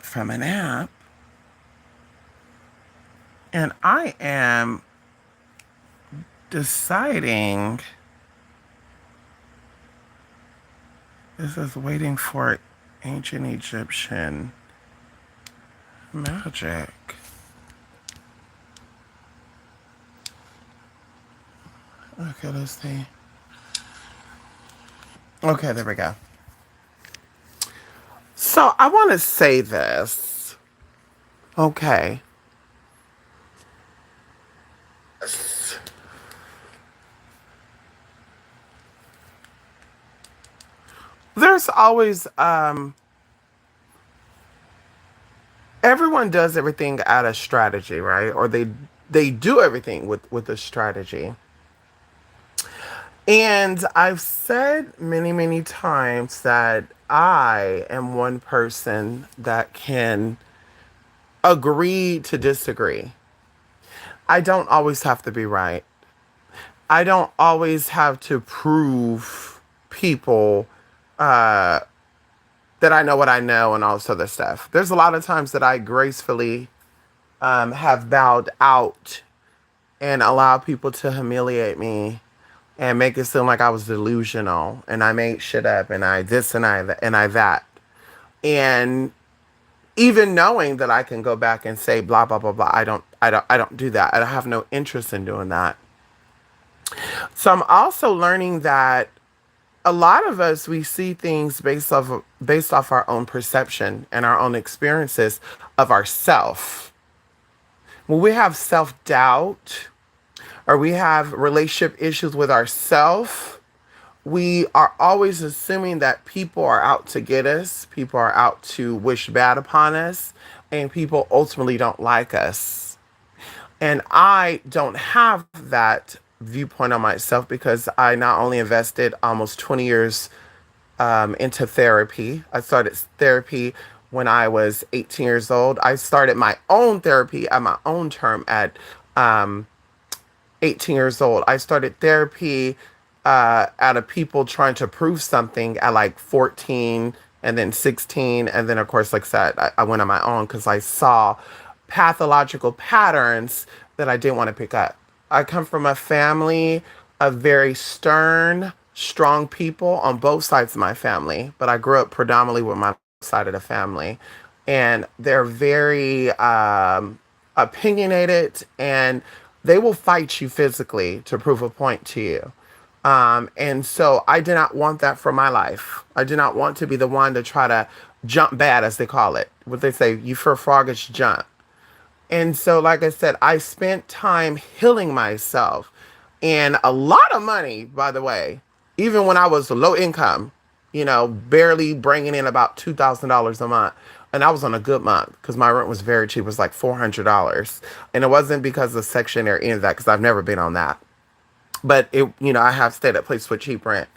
from an app, and I am deciding. This is waiting for ancient Egyptian magic. Okay, let's see. Okay, there we go. So I want to say this. Okay. There's always everyone does everything out of strategy, right? Or they do everything with a strategy. And I've said many, many times that I am one person that can agree to disagree. I don't always have to be right. I don't always have to prove people uh, that I know what I know and all this other stuff. There's a lot of times that I gracefully have bowed out and allowed people to humiliate me and make it seem like I was delusional and I made shit up and I this and I that. And even knowing that I can go back and say blah blah blah blah, I don't do that. I have no interest in doing that. So I'm also learning that a lot of us we see things based off our own perception and our own experiences of ourself. When we have self-doubt or we have relationship issues with ourself, we are always assuming that people are out to get us, people are out to wish bad upon us, and people ultimately don't like us. And I don't have that viewpoint on myself because I not only invested almost 20 years into therapy. I started therapy when I was 18 years old. I started my own therapy at my own term at um, 18 years old. I started therapy out of people trying to prove something at like 14 and then 16. And then, of course, like I said, I went on my own because I saw pathological patterns that I didn't want to pick up. I come from a family of very stern, strong people on both sides of my family, but I grew up predominantly with my side of the family. And they're very opinionated and they will fight you physically to prove a point to you. And so I did not want that for my life. I did not want to be the one to try to jump bad, as they call it. What they say, you for froggish jump. And so, like I said, I spent time healing myself and a lot of money, by the way, even when I was low income, barely bringing in about $2,000 a month. And I was on a good month because my rent was very cheap. It was like $400. And it wasn't because of section or any of that because I've never been on that. But I have stayed at places with cheap rent.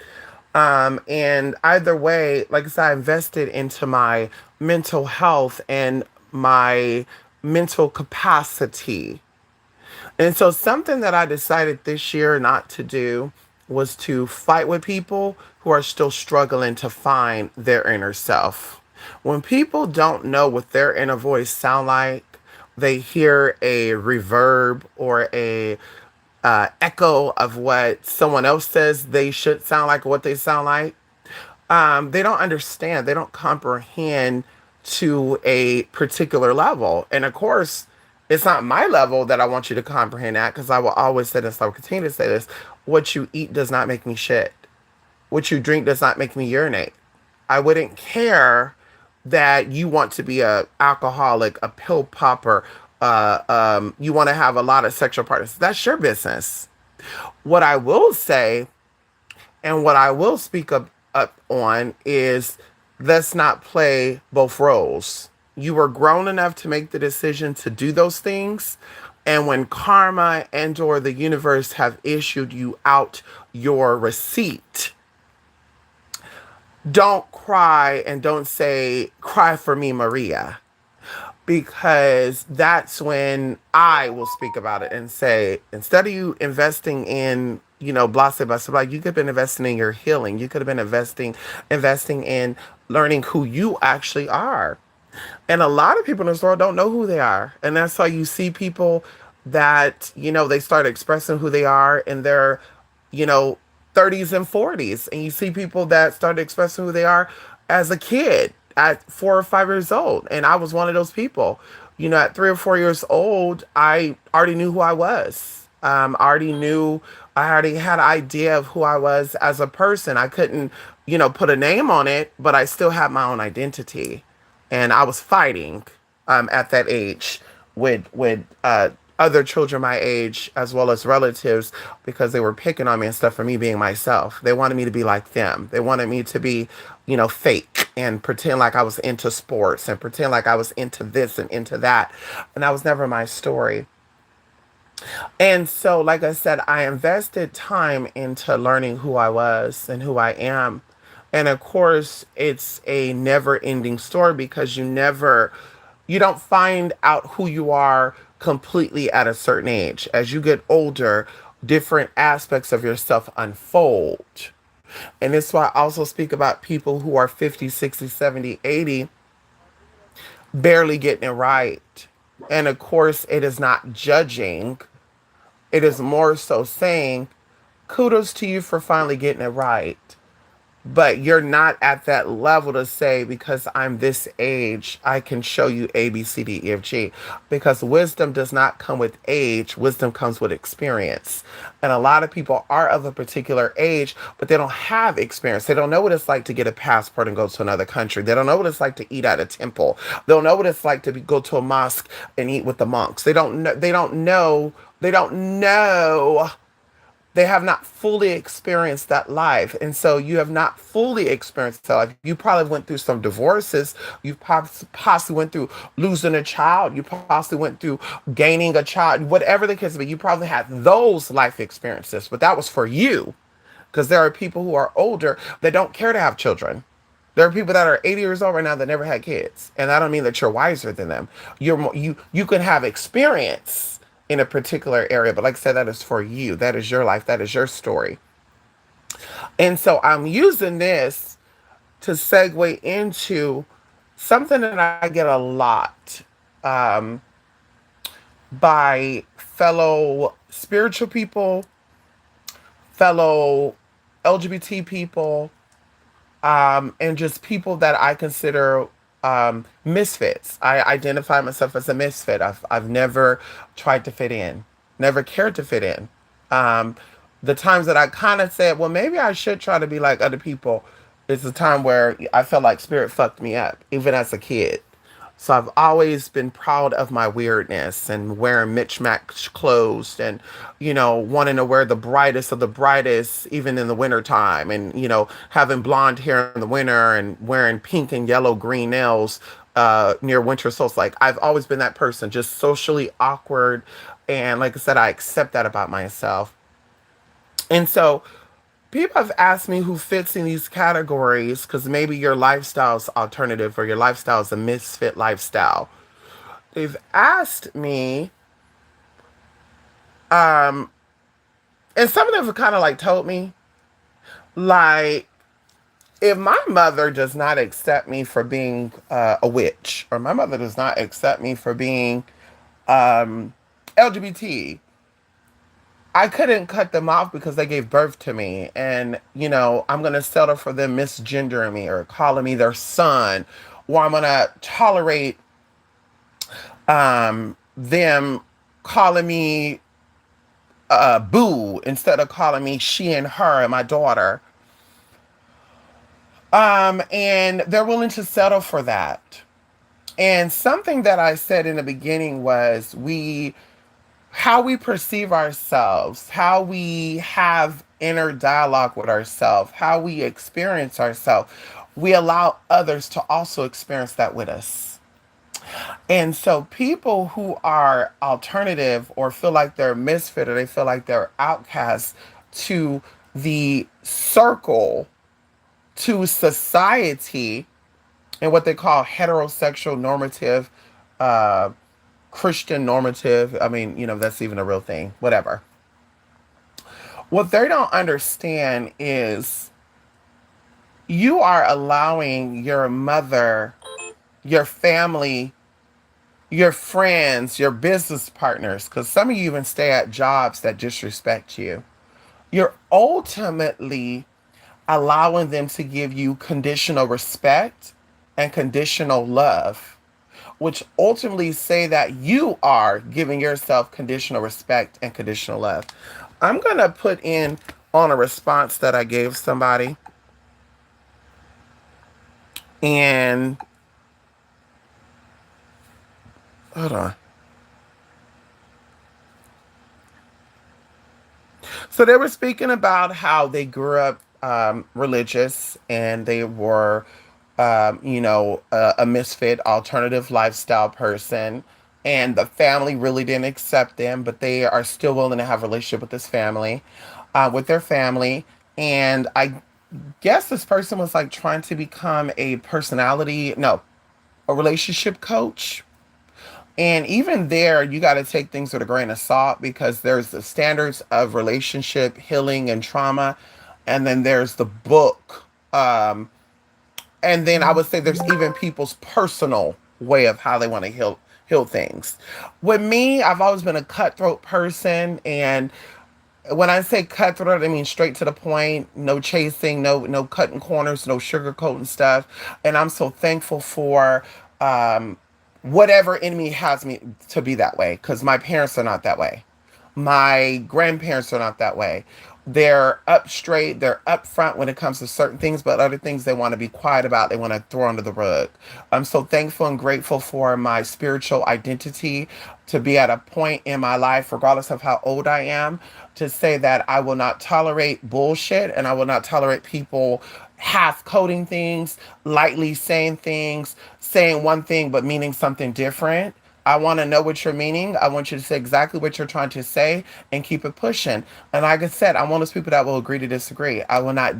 And either way, like I said, I invested into my mental health and my mental capacity. And so something that I decided this year not to do was to fight with people who are still struggling to find their inner self. When people don't know what their inner voice sound like, they hear a reverb or a echo of what someone else says they should sound like or what they sound like. They don't understand. They don't comprehend to a particular level. And of course, it's not my level that I want you to comprehend at because I will always say this, I will continue to say this. What you eat does not make me shit. What you drink does not make me urinate. I wouldn't care that you want to be a alcoholic, a pill popper, you want to have a lot of sexual partners. That's your business. What I will say and what I will speak up on is let's not play both roles. You were grown enough to make the decision to do those things. And when karma and or the universe have issued you out your receipt, don't cry and don't say, cry for me, Maria. Because that's when I will speak about it and say, instead of you investing in, blah, blah, blah, blah, you could have been investing in your healing. You could have been investing in learning who you actually are. And a lot of people in this world don't know who they are. And that's why you see people that, they start expressing who they are in their, you know, 30s and 40s. And you see people that started expressing who they are as a kid at 4 or 5 years old. And I was one of those people. At 3 or 4 years old, I already knew who I was. I already had an idea of who I was as a person. I couldn't, put a name on it, but I still had my own identity, and I was fighting at that age with other children my age as well as relatives because they were picking on me and stuff for me being myself. They wanted me to be like them. They wanted me to be, fake and pretend like I was into sports and pretend like I was into this and into that. And that was never my story. And so, like I said, I invested time into learning who I was and who I am. And of course, it's a never ending story because you don't find out who you are completely at a certain age. As you get older, different aspects of yourself unfold. And this is why I also speak about people who are 50, 60, 70, 80, barely getting it right. And of course, it is not judging. It is more so saying, kudos to you for finally getting it right. But you're not at that level to say, because I'm this age, I can show you A, B, C, D, E, F, G. Because wisdom does not come with age, wisdom comes with experience. And a lot of people are of a particular age, but they don't have experience. They don't know what it's like to get a passport and go to another country. They don't know what it's like to eat at a temple. They don't know what it's like to go to a mosque and eat with the monks. They don't know. They don't know. They don't know. They have not fully experienced that life. And so you have not fully experienced that life. You probably went through some divorces. You possibly went through losing a child. You possibly went through gaining a child. Whatever the case may be, you probably had those life experiences. But that was for you. Because there are people who are older that don't care to have children. There are people that are 80 years old right now that never had kids. And I don't mean that you're wiser than them. You can have experience in a particular area, but like I said, that is for you. That is your life. That is your story. And so I'm using this to segue into something that I get a lot um, by fellow spiritual people, fellow LGBT people, and just people that I consider misfits. I identify myself as a misfit. I've never tried to fit in, never cared to fit in. Um, the times that I kind of said, well, maybe I should try to be like other people, is the time where I felt like spirit fucked me up, even as a kid. So I've always been proud of my weirdness and wearing mismatched clothes and, wanting to wear the brightest of the brightest even in the winter time and, having blonde hair in the winter and wearing pink and yellow green nails near winter solstice. Like I've always been that person, just socially awkward. And like I said, I accept that about myself. And so people have asked me who fits in these categories because maybe your lifestyle is alternative or your lifestyle is a misfit lifestyle. They've asked me, um, and some of them have kind of like told me, like, if my mother does not accept me for being a witch, or my mother does not accept me for being LGBT, I couldn't cut them off because they gave birth to me. And, I'm going to settle for them misgendering me or calling me their son, or I'm going to tolerate them calling me boo instead of calling me she and her and my daughter. And they're willing to settle for that. And something that I said in the beginning was how we perceive ourselves, how we have inner dialogue with ourselves, how we experience ourselves, we allow others to also experience that with us. And so people who are alternative or feel like they're misfit or they feel like they're outcasts to the circle, to society, and what they call heterosexual normative, uh, Christian normative. I mean, that's even a real thing, whatever. What they don't understand is you are allowing your mother your family, your friends, your business partners, because some of you even stay at jobs that disrespect you. You're ultimately allowing them to give you conditional respect and conditional love, which ultimately say that you are giving yourself conditional respect and conditional love. I'm going to put in on a response that I gave somebody, and hold on. So they were speaking about how they grew up religious, and they were, a misfit, alternative lifestyle person. And the family really didn't accept them, but they are still willing to have a relationship with this family, with their family. And I guess this person was like trying to become a personality, no, a relationship coach. And even there, you got to take things with a grain of salt, because there's the standards of relationship healing and trauma, and then there's the book. And then I would say there's even people's personal way of how they want to heal things. With me, I've always been a cutthroat person, and when I say cutthroat, I mean straight to the point, no chasing, no cutting corners, no sugarcoating stuff. And I'm so thankful for um, whatever enemy has me to be that way, because my parents are not that way. My grandparents are not that way. They're up straight, they're up front when it comes to certain things, but other things they want to be quiet about, they want to throw under the rug. I'm so thankful and grateful for my spiritual identity, to be at a point in my life, regardless of how old I am, to say that I will not tolerate bullshit, and I will not tolerate people half coding things, lightly saying things, saying one thing but meaning something different. I want to know what you're meaning. I want you to say exactly what you're trying to say and keep it pushing. And like I said, I'm one of those people that will agree to disagree. I will not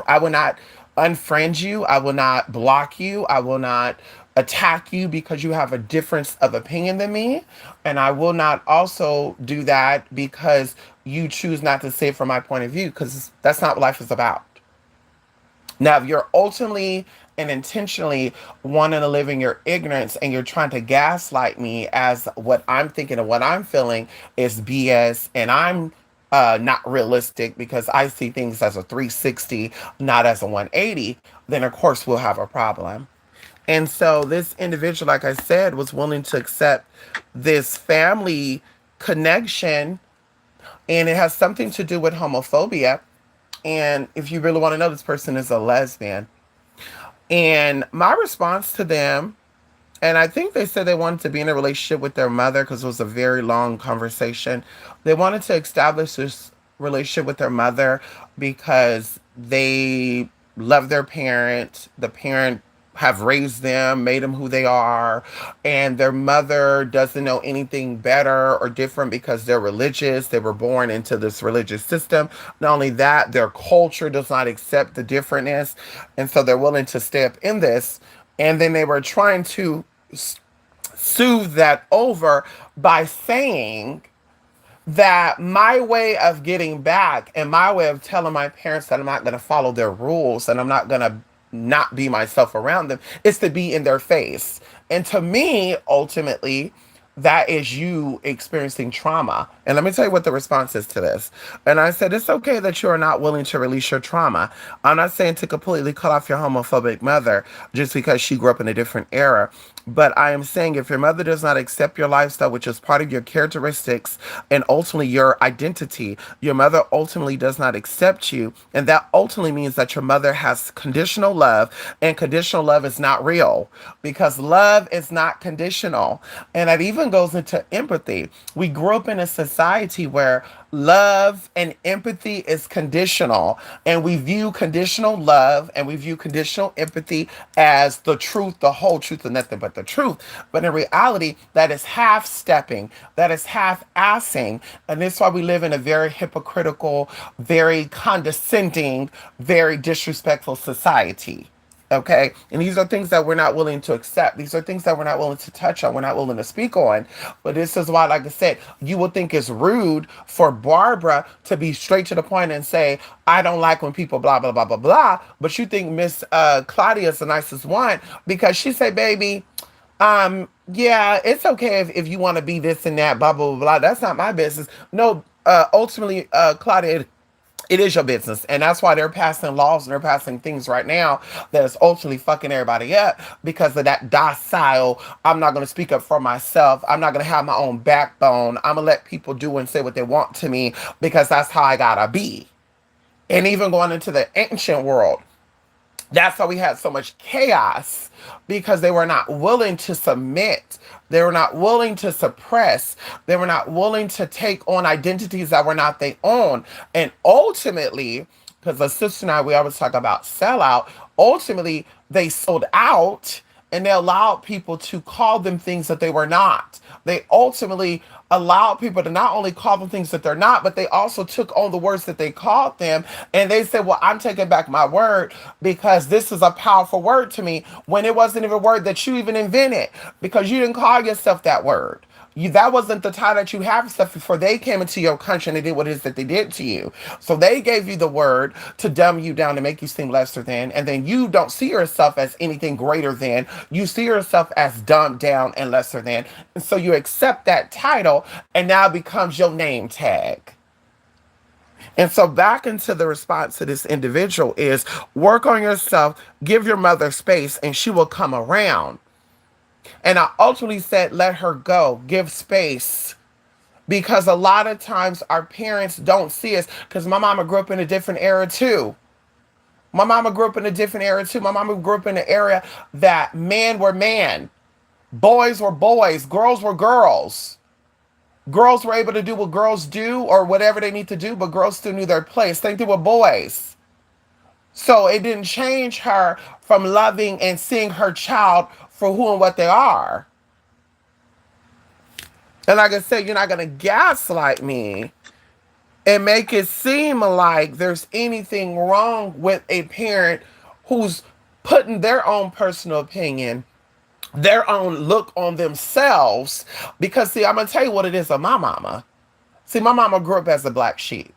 I will not unfriend you. I will not block you. I will not attack you because you have a difference of opinion than me. And I will not also do that because you choose not to say it from my point of view, because that's not what life is about. Now, if you're ultimately and intentionally wanting to live in your ignorance, and you're trying to gaslight me as what I'm thinking and what I'm feeling is BS, and I'm not realistic because I see things as a 360, not as a 180, then of course we'll have a problem. And so this individual, like I said, was willing to accept this family connection, and it has something to do with homophobia. And if you really want to know, this person is a lesbian. And my response to them, and I think they said they wanted to be in a relationship with their mother because it was a very long conversation. They wanted to establish this relationship with their mother because they love their parent. The parent have raised them, made them who they are, and their mother doesn't know anything better or different because they're religious. They were born into this religious system. Not only that, their culture does not accept the differentness, and so they're willing to stay up in this. And then they were trying to soothe that over by saying that my way of getting back and my way of telling my parents that I'm not going to follow their rules and I'm not going to not be myself around them is to be in their face. And to me, ultimately, that is you experiencing trauma. And let me tell you what the response is to this. And I said, it's okay that you are not willing to release your trauma. I'm not saying to completely cut off your homophobic mother just because she grew up in a different era. But I am saying if your mother does not accept your lifestyle, which is part of your characteristics and ultimately your identity, your mother ultimately does not accept you. And that ultimately means that your mother has conditional love, and conditional love is not real because love is not conditional. And that even goes into empathy. We grew up in a society where love and empathy is conditional, and we view conditional love and we view conditional empathy as the truth, the whole truth, and nothing but the truth. But in reality, that is half stepping, that is half assing, and this is why we live in a very hypocritical, very condescending, very disrespectful society. Okay. And these are things that we're not willing to accept. These are things that we're not willing to touch on. We're not willing to speak on. But this is why, like I said, you would think it's rude for Barbara to be straight to the point and say, I don't like when people blah, blah, blah, blah, blah. But you think Miss Claudia is the nicest one because she said, baby, yeah, it's okay if you want to be this and that, blah, blah, blah, blah. That's not my business. No, ultimately, Claudia, it is your business. And that's why they're passing laws and they're passing things right now that is ultimately fucking everybody up because of that docile, I'm not going to speak up for myself. I'm not going to have my own backbone. I'm going to let people do and say what they want to me because that's how I got to be. And even going into the ancient world, that's why we had so much chaos because they were not willing to submit. They were not willing to suppress. They were not willing to take on identities that were not their own. And ultimately, because the sister and I, we always talk about sellout, ultimately, they sold out and they allowed people to call them things that they were not. They ultimately allowed people to not only call them things that they're not, but they also took on the words that they called them. And they said, well, I'm taking back my word because this is a powerful word to me when it wasn't even a word that you even invented because you didn't call yourself that word. That wasn't the time that you have stuff before they came into your country and they did what it is that they did to you. So they gave you the word to dumb you down to make you seem lesser than, and then you don't see yourself as anything greater than. You see yourself as dumbed down and lesser than. And so you accept that title and now it becomes your name tag. And so back into the response to this individual is work on yourself, give your mother space, and she will come around. And I ultimately said, let her go, give space. Because a lot of times our parents don't see us. Because my mama grew up in a different era too. My mama grew up in a different era too. My mama grew up in an era that men were men, boys were boys, girls were girls. Girls were able to do what girls do or whatever they need to do, but girls still knew their place. Same thing with boys. So it didn't change her from loving and seeing her child for who and what they are. And like I said, you're not going to gaslight me and make it seem like there's anything wrong with a parent who's putting their own personal opinion, their own look on themselves. Because, see, I'm going to tell you what it is of my mama. See, my mama grew up as a black sheep.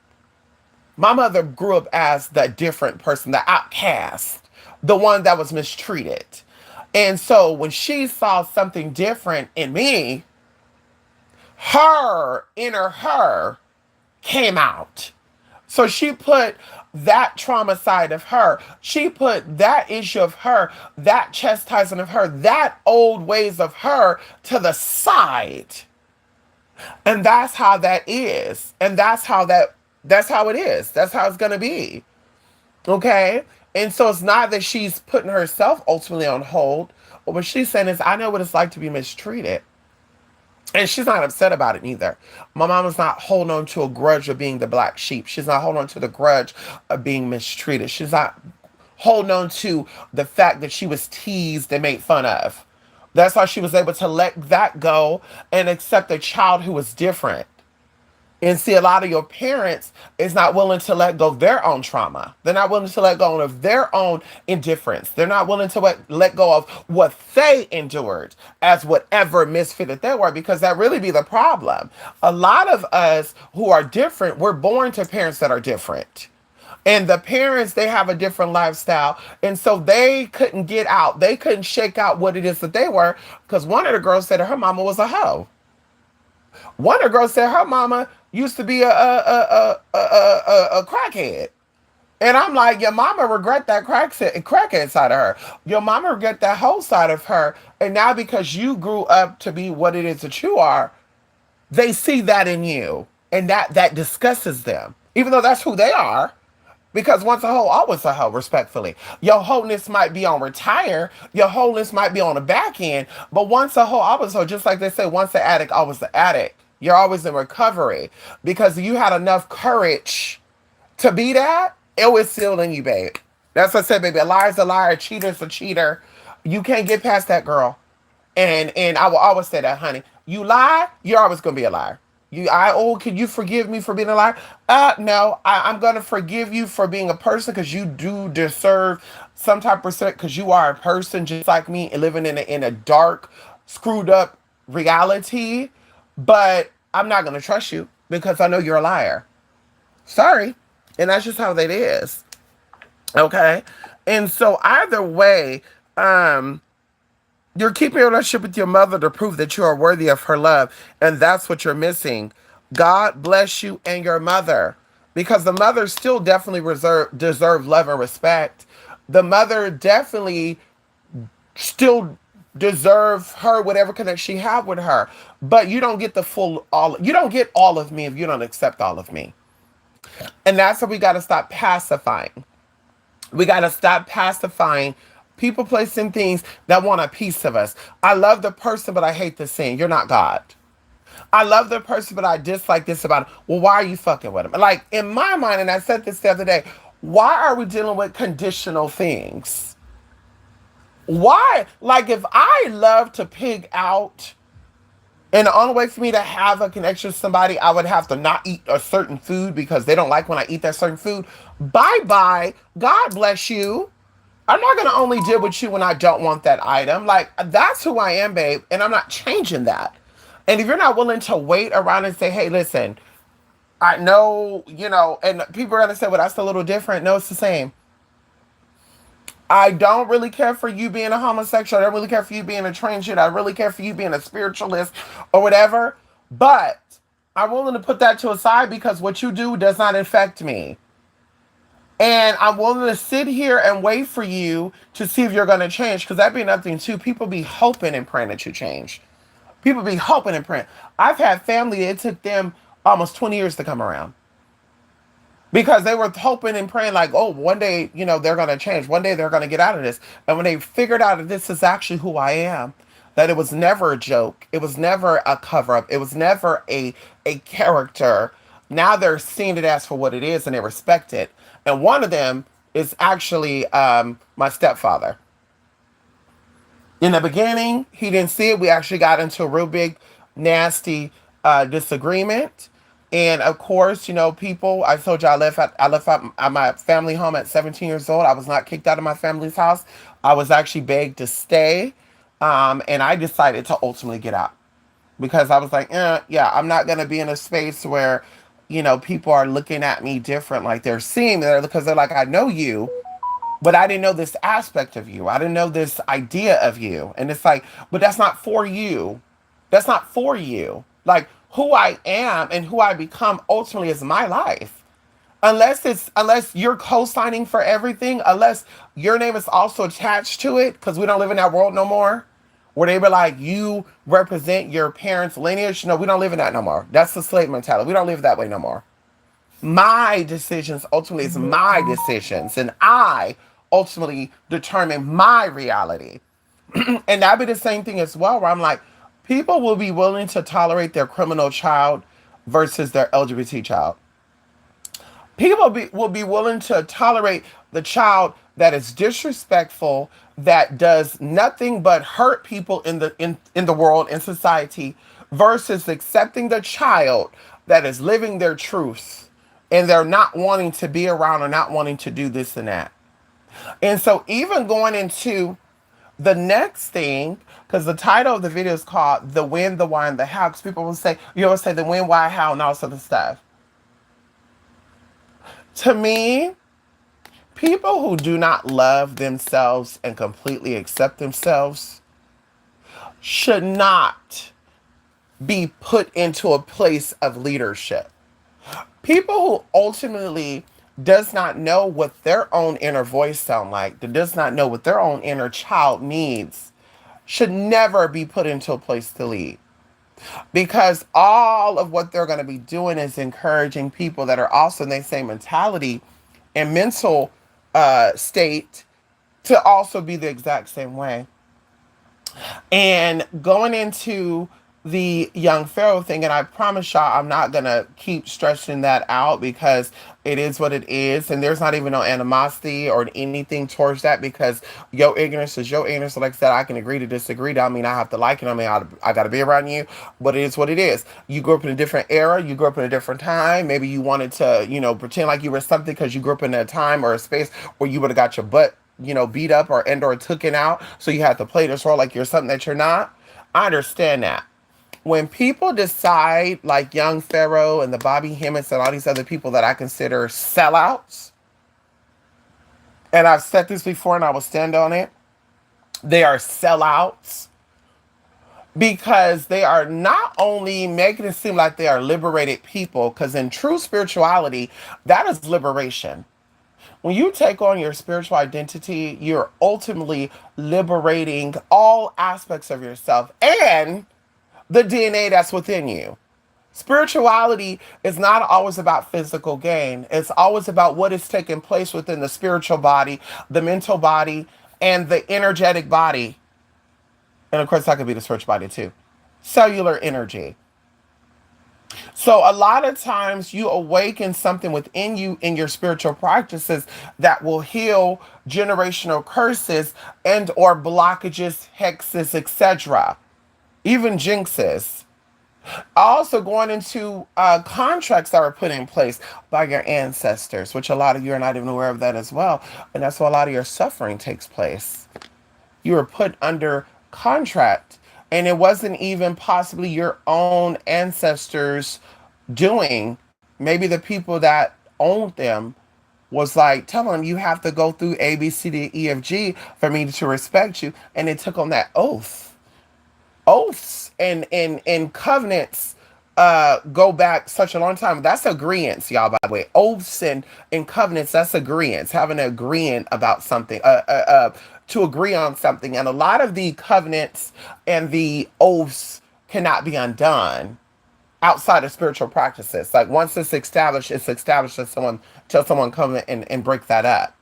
My mother grew up as the different person, the outcast, the one that was mistreated. And so when she saw something different in me, her inner her came out. So she put that trauma side of her, she put that issue of her, that chastisement of her, that old ways of her to the side. And that's how that is. And that's how it is. That's how it's going to be. Okay? And so it's not that she's putting herself ultimately on hold, but what she's saying is, I know what it's like to be mistreated. And she's not upset about it either. My mama's not holding on to a grudge of being the black sheep. She's not holding on to the grudge of being mistreated. She's not holding on to the fact that she was teased and made fun of. That's why she was able to let that go and accept a child who was different. And see, a lot of your parents is not willing to let go of their own trauma. They're not willing to let go of their own indifference. They're not willing to let go of what they endured as whatever misfit that they were, because that really be the problem. A lot of us who are different, we're born to parents that are different. And the parents, they have a different lifestyle. And so they couldn't get out. They couldn't shake out what it is that they were, because one of the girls said her mama was a hoe. One of the girls said her mama used to be a crackhead. And I'm like, your mama regret that crackhead side of her. Your mama regret that whole side of her. And now because you grew up to be what it is that you are, they see that in you. And that disgusts them. Even though that's who they are. Because once a hoe, always a hoe, respectfully. Your wholeness might be on retire. Your wholeness might be on the back end. But once a hoe, always a hoe. Just like they say, once the addict, always the addict. You're always in recovery. Because you had enough courage to be that, it was sealed in you, babe. That's what I said, baby. A liar's a liar, a cheater's a cheater. You can't get past that, girl. And I will always say that, honey. You lie, you're always going to be a liar. Can you forgive me for being a liar? No, I'm gonna forgive you for being a person because you do deserve some type of respect because you are a person just like me and living in a dark, screwed up reality. But I'm not gonna trust you because I know you're a liar. Sorry, and that's just how that is. Okay, and so either way, um, you're keeping a relationship with your mother to prove that you are worthy of her love, and that's what you're missing. God bless you and your mother, because the mother still definitely deserve love and respect. The mother definitely still deserve her whatever connection she have with her, but you don't get the full all. You don't get all of me if you don't accept all of me, and that's what we got to stop pacifying. We got to stop pacifying people, placing things that want a piece of us. I love the person, but I hate the sin. You're not God. I love the person, but I dislike this about him. Well, why are you fucking with him? Like, in my mind, and I said this the other day, why are we dealing with conditional things? Why? Like, if I love to pig out, and the only way for me to have a connection with somebody, I would have to not eat a certain food because they don't like when I eat that certain food. Bye bye. God bless you. I'm not gonna only deal with you when I don't want that item. Like, that's who I am, babe, and I'm not changing that. And if you're not willing to wait around and say, hey, listen, I know, and people are gonna say, well, that's a little different. No, it's the same. I don't really care for you being a homosexual. I don't really care for you being a transgender. I really care for you being a spiritualist or whatever. But I'm willing to put that to a side because what you do does not affect me. And I'm willing to sit here and wait for you to see if you're going to change. Because that'd be nothing too. People be hoping and praying that you change. People be hoping and praying. I've had family, it took them almost 20 years to come around. Because they were hoping and praying like, oh, one day, they're going to change. One day they're going to get out of this. And when they figured out that this is actually who I am, that it was never a joke. It was never a cover up. It was never a character. Now they're seeing it as for what it is and they respect it. And one of them is actually my stepfather. In the beginning, he didn't see it. We actually got into a real big, nasty disagreement. And of course, people. I told you I left my family home at 17 years old. I was not kicked out of my family's house. I was actually begged to stay, and I decided to ultimately get out because I was like, yeah, I'm not gonna be in a space where, people are looking at me different, like they're seeing me there because they're like, I know you, but I didn't know this aspect of you. I didn't know this idea of you. And it's like, but that's not for you. That's not for you. Like who I am and who I become ultimately is my life. Unless you're co-signing for everything, unless your name is also attached to it, because we don't live in that world no more. Where they were like, you represent your parents' lineage. No, we don't live in that no more. That's the slave mentality. We don't live that way no more. My decisions ultimately is my decisions, and I ultimately determine my reality. And that'd be the same thing as well, where I'm like, people will be willing to tolerate their criminal child versus their LGBT child. Will be willing to tolerate the child that is disrespectful, that does nothing but hurt people in the world, in society, versus accepting the child that is living their truth and they're not wanting to be around or not wanting to do this and that. And so even going into the next thing, because the title of the video is called The When, the Why, and the How, because people will say, you always say the when, why, how, and all this other stuff. To me, people who do not love themselves and completely accept themselves should not be put into a place of leadership. People who ultimately does not know what their own inner voice sound like, that does not know what their own inner child needs, should never be put into a place to lead. Because all of what they're going to be doing is encouraging people that are also in the same mentality and mental state to also be the exact same way. And going into the young Pharaoh thing, and I promise y'all I'm not gonna keep stretching that out because it is what it is, and there's not even no animosity or anything towards that because your ignorance is your ignorance. So like I said, I can agree to disagree. That I mean I have to like it. I mean I gotta be around you, but it is what it is. You grew up in a different era. You grew up in a different time. Maybe you wanted to, pretend like you were something because you grew up in a time or a space where you would have got your butt, beat up or taken out. So you had to play this role like you're something that you're not. I understand that when people decide, like Young Pharaoh and the Bobby Hemmings and all these other people that I consider sellouts, and I've said this before and I will stand on it, they are sellouts because they are not only making it seem like they are liberated people, because in true spirituality, that is liberation. When you take on your spiritual identity, you're ultimately liberating all aspects of yourself and the DNA that's within you. Spirituality is not always about physical gain. It's always about what is taking place within the spiritual body, the mental body, and the energetic body. And of course, that could be the spiritual body too. Cellular energy. So a lot of times you awaken something within you in your spiritual practices that will heal generational curses and or blockages, hexes, etc. Even jinxes. Also going into contracts that were put in place by your ancestors, which a lot of you are not even aware of that as well. And that's why a lot of your suffering takes place. You were put under contract, and it wasn't even possibly your own ancestors doing. Maybe the people that owned them was like telling them you have to go through A, B, C, D, E, F, G for me to respect you. And they took on that oaths and covenants go back such a long time. That's agreements, y'all, by the way. Oaths and covenants, that's agreements, having an agreement about something, to agree on something. And a lot of the covenants and the oaths cannot be undone outside of spiritual practices. Like once it's established till someone come and break that up.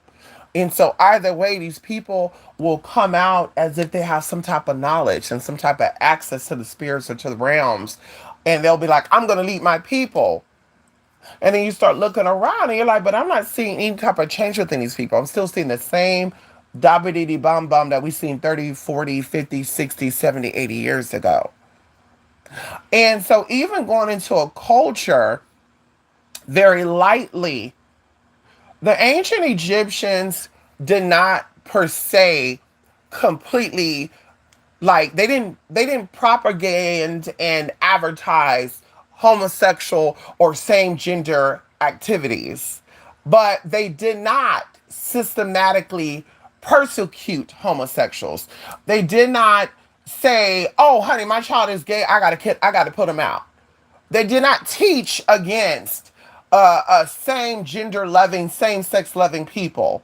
And so either way, these people will come out as if they have some type of knowledge and some type of access to the spirits or to the realms. And they'll be like, I'm going to lead my people. And then you start looking around and you're like, but I'm not seeing any type of change within these people. I'm still seeing the same dabba bum bum that we seen 30, 40, 50, 60, 70, 80 years ago. And so even going into a culture very lightly, the ancient Egyptians did not per se completely, like they didn't propagate and advertise homosexual or same gender activities, but they did not systematically persecute homosexuals. They did not say, "Oh, honey, my child is gay. I gotta put him out." They did not teach against same gender loving, same sex loving people.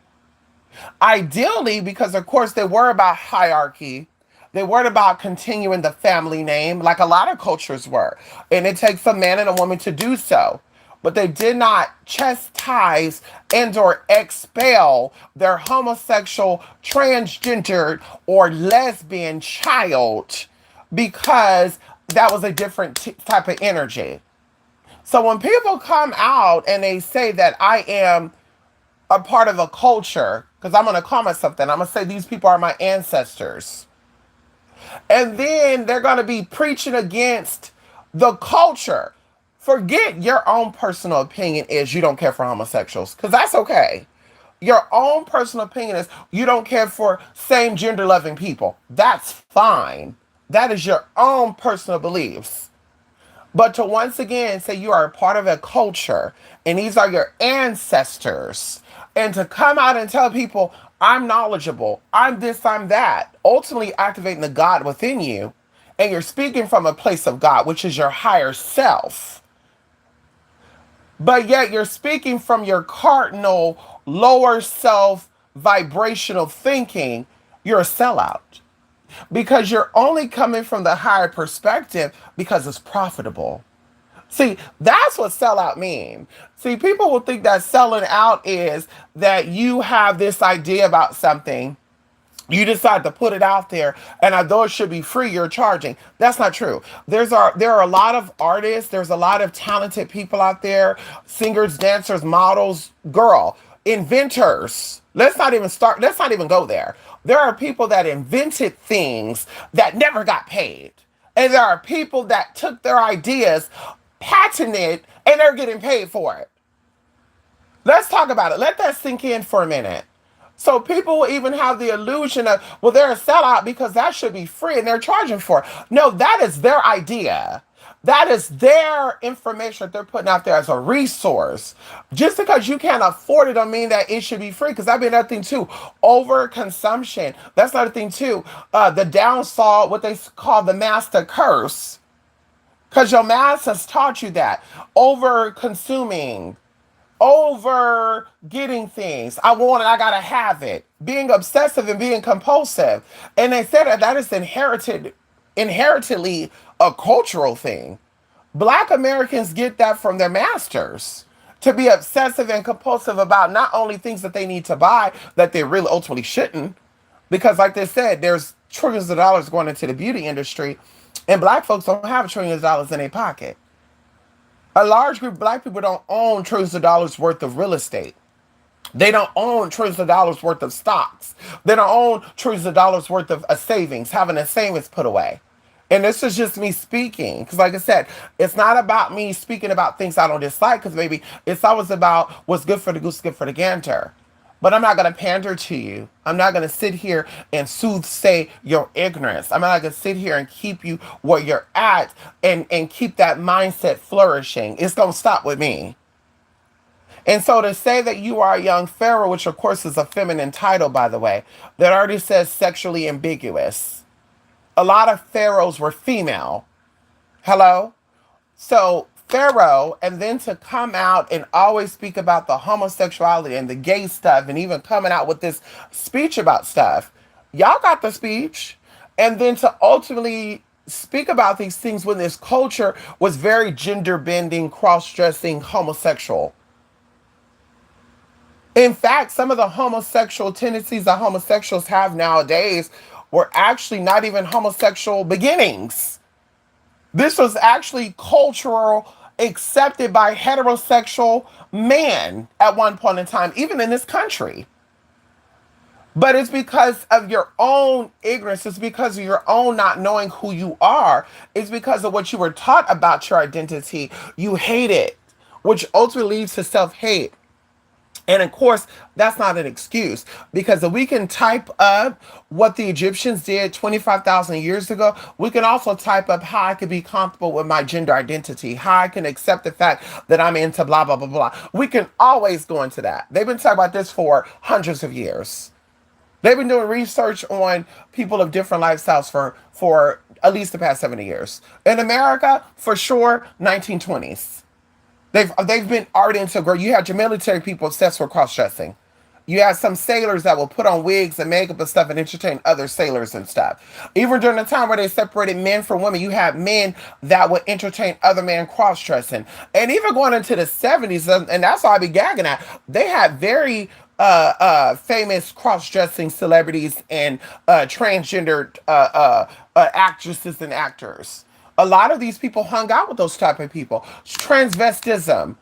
Ideally, because of course they were about hierarchy, they weren't about continuing the family name like a lot of cultures were. And it takes a man and a woman to do so. But they did not chastise and or expel their homosexual, transgendered, or lesbian child because that was a different type of energy. So when people come out and they say that I am a part of a culture, because I'm going to call myself that, I'm going to say these people are my ancestors. And then they're going to be preaching against the culture. Forget your own personal opinion is you don't care for homosexuals, because that's okay. Your own personal opinion is you don't care for same gender loving people. That's fine. That is your own personal beliefs. But to once again say you are a part of a culture and these are your ancestors, and to come out and tell people, I'm knowledgeable, I'm this, I'm that, ultimately activating the God within you, and you're speaking from a place of God, which is your higher self. But yet you're speaking from your cardinal, lower self, vibrational thinking, you're a sellout because you're only coming from the higher perspective because it's profitable. See, that's what sellout means. See, people will think that selling out is that you have this idea about something You decide to put it out there, and although it should be free, you're charging. That's not true. There are a lot of artists, there's a lot of talented people out there, singers, dancers, models, girl, inventors. Let's not even go there. There are people that invented things that never got paid. And there are people that took their ideas, patented, and they're getting paid for it. Let's talk about it. Let that sink in for a minute. So people will even have the illusion of, well, they're a sellout because that should be free and they're charging for it. No, that is their idea. That is their information that they're putting out there as a resource. Just because you can't afford it don't mean that it should be free. Because that'd be another thing too. Overconsumption. That's another thing too. The downside, what they call the master curse. Because your master has taught you that. Over consuming, over getting things. I want it, I gotta have it. Being obsessive and being compulsive. And they said that that is inherently a cultural thing. Black Americans get that from their masters. To be obsessive and compulsive about not only things that they need to buy that they really ultimately shouldn't, because like they said, there's trillions of dollars going into the beauty industry, and black folks don't have trillions of dollars in their pocket. A large group of black people don't own trillions of dollars worth of real estate. They don't own trillions of dollars worth of stocks. They don't own trillions of dollars worth of savings, having a savings put away. And this is just me speaking. Because, like I said, it's not about me speaking about things I don't dislike, because maybe it's always about what's good for the goose, good for the gander. But I'm not going to pander to you. I'm not going to sit here and soothsay your ignorance. I'm not going to sit here and keep you where you're at and keep that mindset flourishing. It's going to stop with me. And so to say that you are a young pharaoh, which of course is a feminine title, by the way, that already says sexually ambiguous. A lot of pharaohs were female. Hello? So Pharaoh, and then to come out and always speak about the homosexuality and the gay stuff, and even coming out with this speech about stuff. Y'all got the speech. And then to ultimately speak about these things when this culture was very gender bending, cross dressing, homosexual. In fact, some of the homosexual tendencies that homosexuals have nowadays were actually not even homosexual beginnings. This was actually cultural, accepted by heterosexual men at one point in time, even in this country. But it's because of your own ignorance. It's because of your own not knowing who you are. It's because of what you were taught about your identity. You hate it, which ultimately leads to self-hate. And of course, that's not an excuse, because if we can type up what the Egyptians did 25,000 years ago, we can also type up how I can be comfortable with my gender identity, how I can accept the fact that I'm into blah, blah, blah, blah. We can always go into that. They've been talking about this for hundreds of years. They've been doing research on people of different lifestyles for at least the past 70 years. In America, for sure, 1920s. They've been art into girl. You had your military people obsessed with cross dressing. You had some sailors that will put on wigs and makeup and stuff and entertain other sailors and stuff. Even during the time where they separated men from women, you had men that would entertain other men cross dressing. And even going into the 70s, and that's all I be gagging at, they had very famous cross dressing celebrities and transgendered actresses and actors. A lot of these people hung out with those type of people. Transvestism,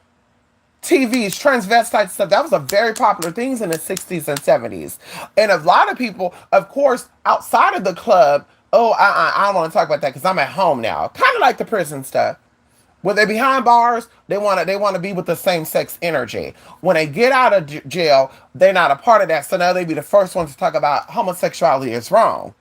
TVs, transvestite stuff, that was a very popular thing in the 60s and 70s. And a lot of people, of course, outside of the club, I don't want to talk about that because I'm at home now. Kind of like the prison stuff. When they're behind bars, they want to be with the same sex energy. When they get out of jail, they're not a part of that. So now they be the first ones to talk about homosexuality is wrong.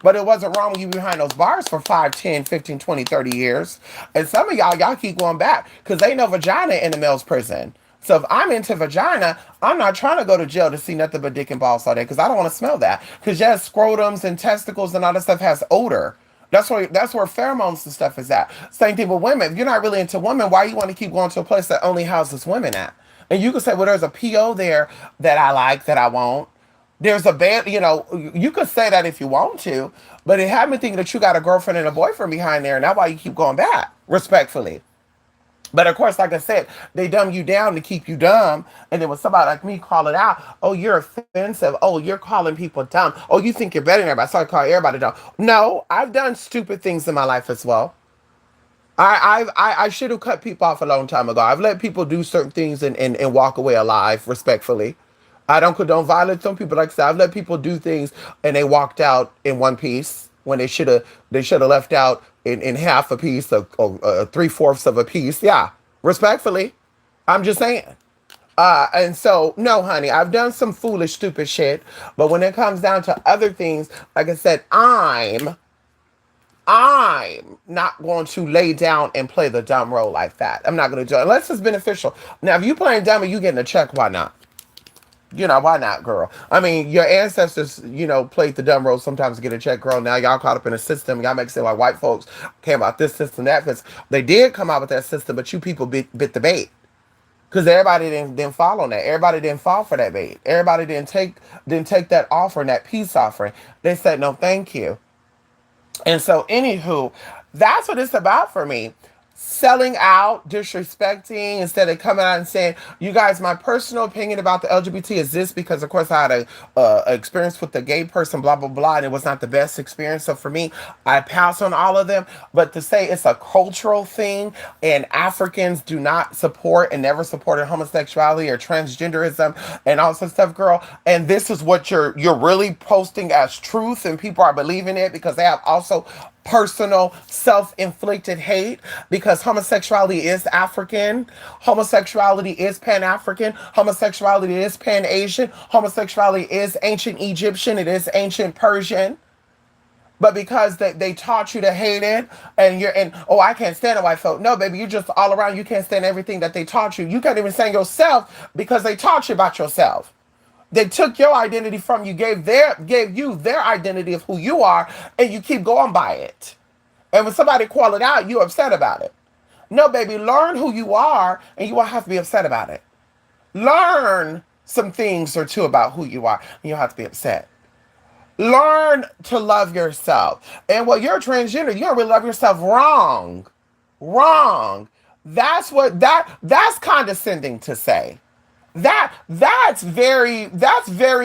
But it wasn't wrong when you were behind those bars for 5, 10, 15, 20, 30 years. And some of y'all keep going back because they know vagina in the male's prison. So if I'm into vagina, I'm not trying to go to jail to see nothing but dick and balls all day because I don't want to smell that. Because yes, scrotums and testicles and all that stuff has odor. That's where pheromones and stuff is at. Same thing with women. If you're not really into women, why you want to keep going to a place that only houses women at? And you can say, well, there's a PO there that I like that I won't. There's a band, you could say that if you want to, but it had me thinking that you got a girlfriend and a boyfriend behind there, and that's why you keep going back, respectfully. But of course, like I said, they dumb you down to keep you dumb. And then when somebody like me call it out, oh, you're offensive. Oh, you're calling people dumb. Oh, you think you're better than everybody. So I call everybody dumb. No, I've done stupid things in my life as well. I should have cut people off a long time ago. I've let people do certain things and walk away alive, respectfully. I don't condone violence on people. Like I said, I've let people do things and they walked out in one piece when they should have left out in half a piece or 3/4 of a piece. Yeah, respectfully, I'm just saying. And so, no, honey, I've done some foolish, stupid shit. But when it comes down to other things, like I said, I'm not going to lay down and play the dumb role like that. I'm not going to do it unless it's beneficial. Now, if you playing dumb and you getting a check, why not? Why not, girl? I mean, your ancestors, played the dumb role sometimes to get a check, girl. Now y'all caught up in a system. Y'all make it seem like white folks came out this system, that system. They did come out with that system, but you people bit the bait. Because everybody didn't fall on that. Everybody didn't fall for that bait. Everybody didn't take that offering, that peace offering. They said no, thank you. And so, anywho, that's what it's about for me. Selling out, disrespecting, instead of coming out and saying, "You guys, my personal opinion about the LGBT is this," because of course I had a experience with the gay person, blah blah blah, and it was not the best experience. So for me, I pass on all of them. But to say it's a cultural thing and Africans do not support and never supported homosexuality or transgenderism and all this stuff, girl, and this is what you're really posting as truth, and people are believing it because they have also personal self-inflicted hate, because homosexuality is African, homosexuality is pan-African, homosexuality is pan-Asian, homosexuality is ancient Egyptian, it is ancient Persian. But because they taught you to hate it, and oh, I can't stand a white folk. No, baby, you just all around, you can't stand everything that they taught you. You can't even stand yourself because they taught you about yourself. They took your identity from you, gave you their identity of who you are, and you keep going by it. And when somebody call it out, you're upset about it. No, baby, learn who you are, and you won't have to be upset about it. Learn some things or two about who you are, and you don't have to be upset. Learn to love yourself. And well, you're transgender, you don't really love yourself. Wrong. Wrong. That's condescending to say. That's very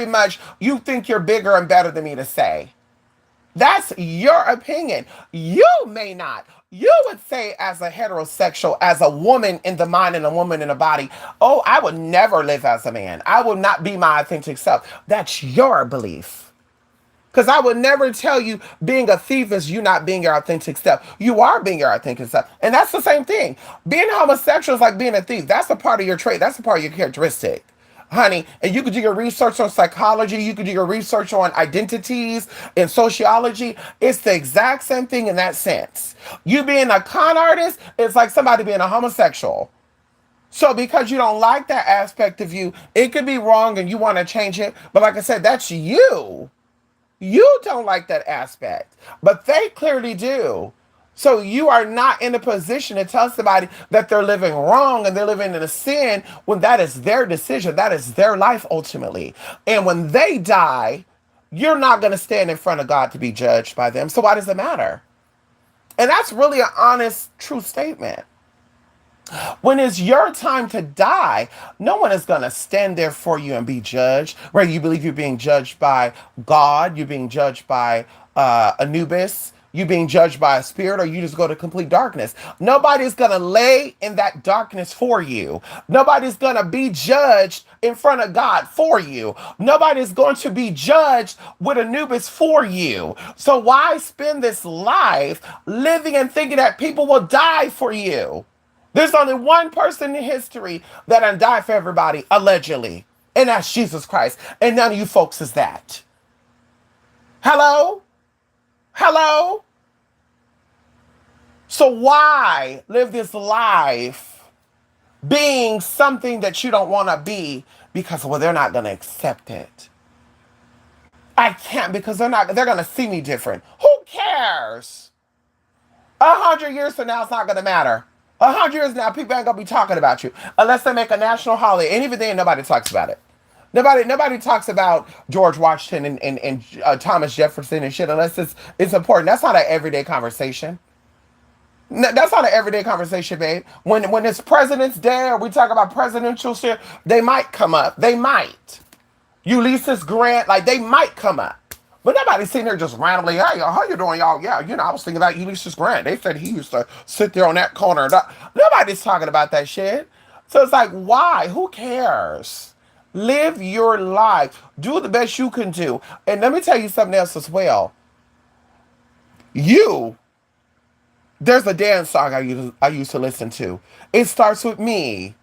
much you think you're bigger and better than me to say. That's your opinion. You may not. You would say, as a heterosexual, as a woman in the mind and a woman in the body, oh, I would never live as a man. I would not be my authentic self. That's your belief. Because I would never tell you being a thief is you not being your authentic self. You are being your authentic self. And that's the same thing. Being homosexual is like being a thief. That's a part of your trait. That's a part of your characteristic, honey. And you could do your research on psychology. You could do your research on identities and sociology. It's the exact same thing in that sense. You being a con artist is like somebody being a homosexual. So because you don't like that aspect of you, it could be wrong and you want to change it. But like I said, that's you. You don't like that aspect, but they clearly do. So you are not in a position to tell somebody that they're living wrong and they're living in a sin when that is their decision. That is their life ultimately. And when they die, you're not going to stand in front of God to be judged by them. So why does it matter? And that's really an honest, true statement. When it's your time to die, no one is going to stand there for you and be judged. Whether you believe you're being judged by God, you're being judged by Anubis, you're being judged by a spirit, or you just go to complete darkness. Nobody's going to lay in that darkness for you. Nobody's going to be judged in front of God for you. Nobody's going to be judged with Anubis for you. So why spend this life living and thinking that people will die for you? There's only one person in history that done died for everybody, allegedly, and that's Jesus Christ. And none of you folks is that. Hello? Hello? So why live this life being something that you don't want to be because, well, they're not going to accept it. I can't because they're going to see me different. Who cares? 100 years from now, it's not going to matter. 100 years now, people ain't gonna be talking about you unless they make a national holiday. And even then, nobody talks about it. Nobody talks about George Washington and Thomas Jefferson and shit unless it's important. That's not an everyday conversation. That's not an everyday conversation, babe. When it's President's Day or we talk about presidential shit, they might come up. They might. Ulysses Grant, like they might come up. But nobody's sitting there just randomly, hey, how you doing, y'all? Yeah, I was thinking about Ulysses Grant. They said he used to sit there on that corner. Nobody's talking about that shit. So it's like, why? Who cares? Live your life. Do the best you can do. And let me tell you something else as well. You There's a dance song I used to listen to. It starts with me.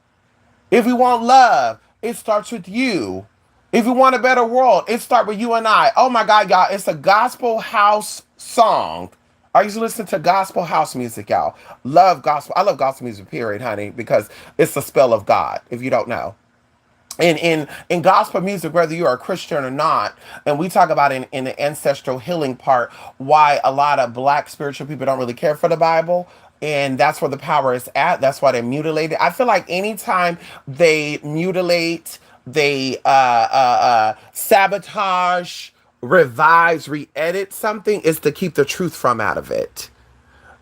If we want love, it starts with you. If we want a better world, it starts with you and I. Oh my God, y'all, it's a gospel house song. I used to listen to gospel house music, y'all. Love gospel. I love gospel music, period, honey, because it's the spell of God, if you don't know in gospel music, whether you are a Christian or not, and we talk about in the ancestral healing part, why a lot of black spiritual people don't really care for the Bible. And that's where the power is at. That's why they mutilate it. I feel like anytime they mutilate, they sabotage, revise, re-edit something, is to keep the truth from out of it.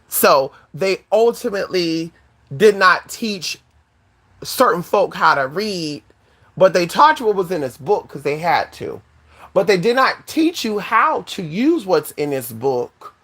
So they ultimately did not teach certain folk how to read, but they taught you what was in this book because they had to. But they did not teach you how to use what's in this book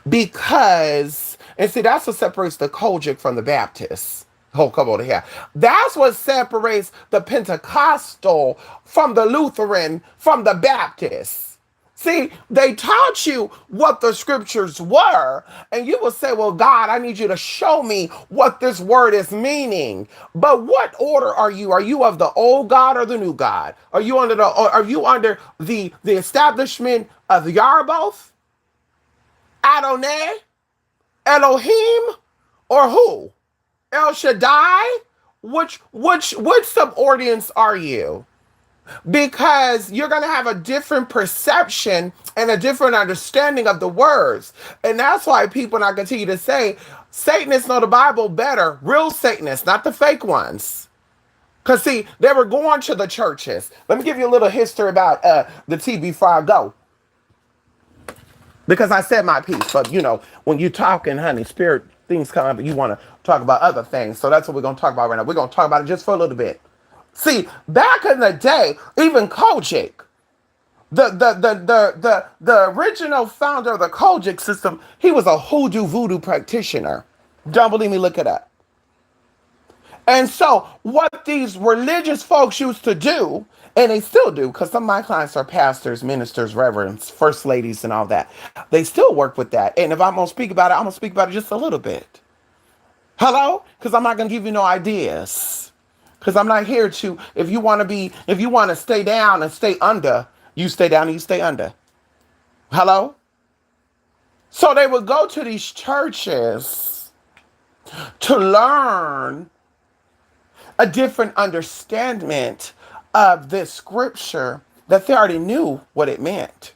because, and see, that's what separates the Kojic from the Baptists. Oh, come on here. That's what separates the Pentecostal from the Lutheran from the Baptist. See, they taught you what the scriptures were, and you will say, well, God, I need you to show me what this word is meaning. But what order are you? Are you of the old God or the new God? Are you under the establishment of Yarboth, Adonai, Elohim, or who? El Shaddai? Which subordinates are you? Because you're going to have a different perception and a different understanding of the words. And that's why people, and I continue to say, Satanists know the Bible better. Real Satanists, not the fake ones. Because, see, they were going to the churches. Let me give you a little history about the T before I go. Because I said my piece. But, when you're talking, honey, spirit things come up and you want to talk about other things. So that's what we're going to talk about right now. We're going to talk about it just for a little bit. See, back in the day, even Kojic, the original founder of the Kojic system, he was a hoodoo voodoo practitioner. Don't believe me? Look it up. And so, what these religious folks used to do, and they still do, because some of my clients are pastors, ministers, reverends, first ladies, and all that. They still work with that. And if I'm going to speak about it, I'm going to speak about it just a little bit. Hello? Because I'm not going to give you no ideas. Because I'm not here to, if you want to stay down and stay under, you stay down and you stay under. Hello? So they would go to these churches to learn a different understanding of this scripture that they already knew what it meant.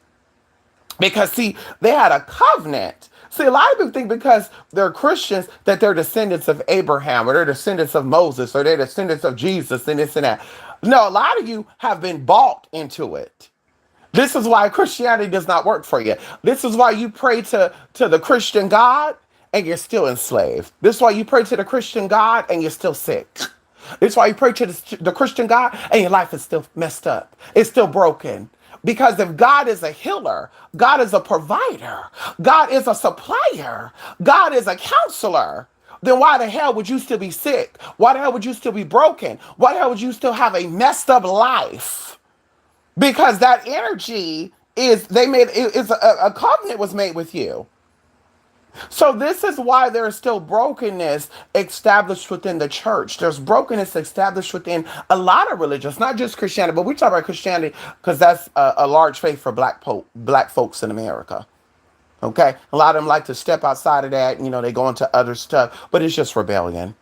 Because, see, they had a covenant. See, a lot of people think because they're Christians that they're descendants of Abraham or they're descendants of Moses or they're descendants of Jesus and this and that. No, a lot of you have been bought into it. This is why Christianity does not work for you. This is why you pray to the Christian God and you're still enslaved. This is why you pray to the Christian God and you're still sick. This is why you pray to the Christian God and your life is still messed up. It's still broken. Because if God is a healer, God is a provider, God is a supplier, God is a counselor, then why the hell would you still be sick? Why the hell would you still be broken? Why the hell would you still have a messed up life? Because that energy a covenant was made with you. So this is why there is still brokenness established within the church. There's brokenness established within a lot of religions, not just Christianity, but we talk about Christianity because that's a large faith for black folks in America. Okay, a lot of them like to step outside of that. They go into other stuff, but it's just rebellion.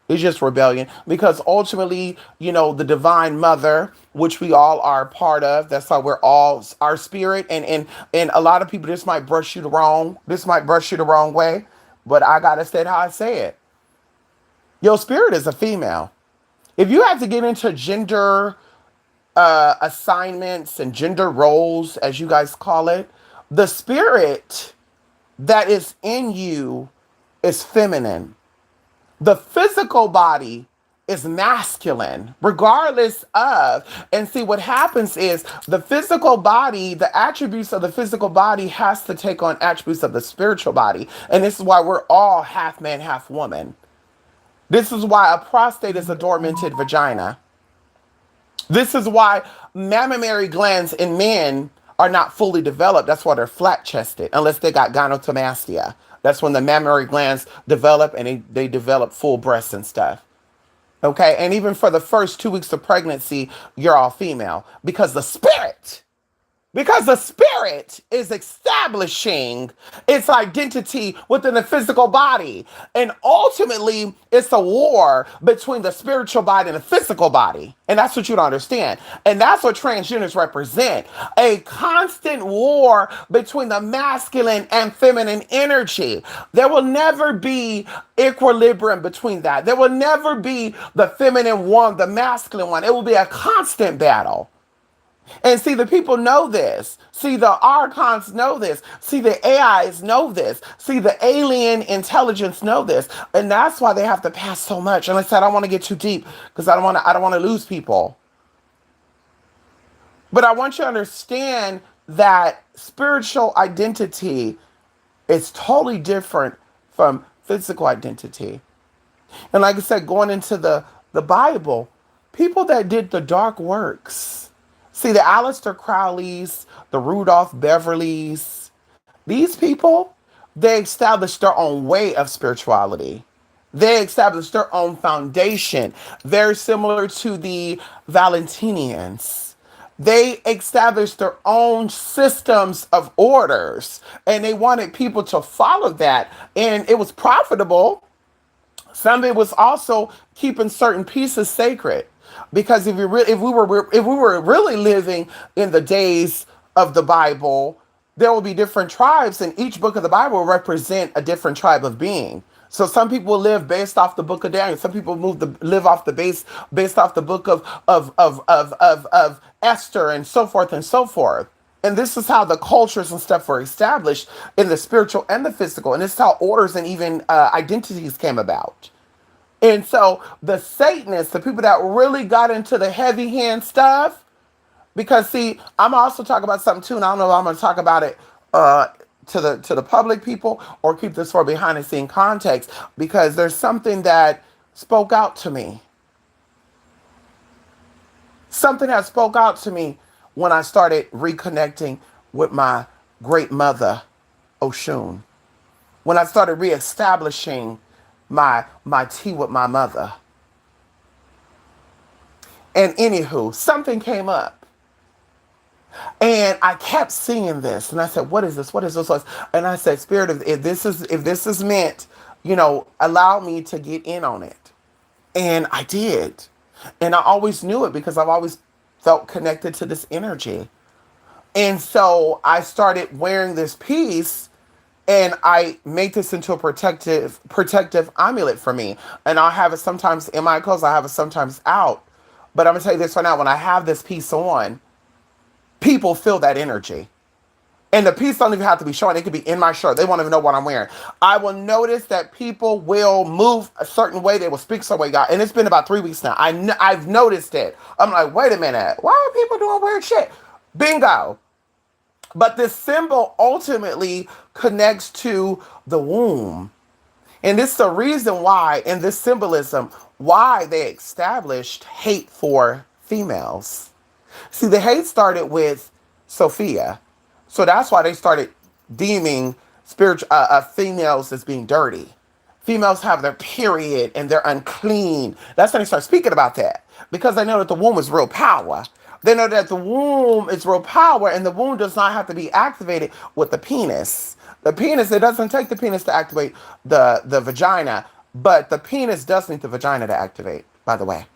It's just rebellion because ultimately, the divine mother, which we all are a part of, that's why we're all our spirit. And a lot of people, this might brush you the wrong. This might brush you the wrong way, but I gotta say it how I say it. Your spirit is a female. If you have to get into gender assignments and gender roles, as you guys call it, the spirit that is in you is feminine. The physical body is masculine, regardless of. And see, what happens is the physical body, the attributes of the physical body has to take on attributes of the spiritual body. And this is why we're all half man, half woman. This is why a prostate is a dormanted vagina. This is why mammary glands in men are not fully developed. That's why they're flat chested, unless they got gynecomastia. That's when the mammary glands develop and they develop full breasts and stuff. Okay. And even for the first 2 weeks of pregnancy, you're all female because the spirit is establishing its identity within the physical body. And ultimately, it's a war between the spiritual body and the physical body. And that's what you don't understand. And that's what transgenders represent, a constant war between the masculine and feminine energy. There will never be equilibrium between that. There will never be the feminine one, the masculine one. It will be a constant battle. And see, the people know this. See, the archons know this. See, the AIs know this. See, the alien intelligence know this. And that's why they have to pass so much. And like I said, I don't want to get too deep because I don't want to lose people. But I want you to understand that spiritual identity is totally different from physical identity. And like I said, going into the Bible, people that did the dark works. See, the Aleister Crowleys, the Rudolph Beverleys, these people, they established their own way of spirituality. They established their own foundation, very similar to the Valentinians. They established their own systems of orders, and they wanted people to follow that. And it was profitable. Some of it was also keeping certain pieces sacred. Because if we were really living in the days of the Bible, there will be different tribes, and each book of the Bible will represent a different tribe of being. So some people live based off the book of Daniel. Some people live off the based off the book of Esther and so forth and so forth. And this is how the cultures and stuff were established in the spiritual and the physical. And this is how orders and even identities came about. And so the Satanists, the people that really got into the heavy hand stuff, because see, I'm also talking about something too, and I don't know if I'm going to talk about it to the public people or keep this for behind the scene context, because there's something that spoke out to me. Something that spoke out to me when I started reconnecting with my great mother, Oshun. When I started reestablishing my tea with my mother. And anywho, something came up. And I kept seeing this. And I said, what is this? What is this? And I said, Spirit, if this is meant, allow me to get in on it. And I did. And I always knew it because I've always felt connected to this energy. And so I started wearing this piece. And I make this into a protective amulet for me. And I'll have it sometimes in my clothes. I have it sometimes out. But I'm going to tell you this right now. When I have this piece on, people feel that energy. And the piece don't even have to be showing. It could be in my shirt. They won't even know what I'm wearing. I will notice that people will move a certain way. They will speak some way, God. And it's been about 3 weeks now. I've noticed it. I'm like, wait a minute. Why are people doing weird shit? Bingo. But this symbol ultimately connects to the womb. And this is the reason why, in this symbolism, why they established hate for females. See, the hate started with Sophia. So that's why they started deeming females as being dirty. Females have their period and they're unclean. That's when they start speaking about that. Because they know that the womb is real power. They know that the womb is real power, and the womb does not have to be activated with the penis. The penis, it doesn't take the penis to activate the vagina, but the penis does need the vagina to activate, by the way.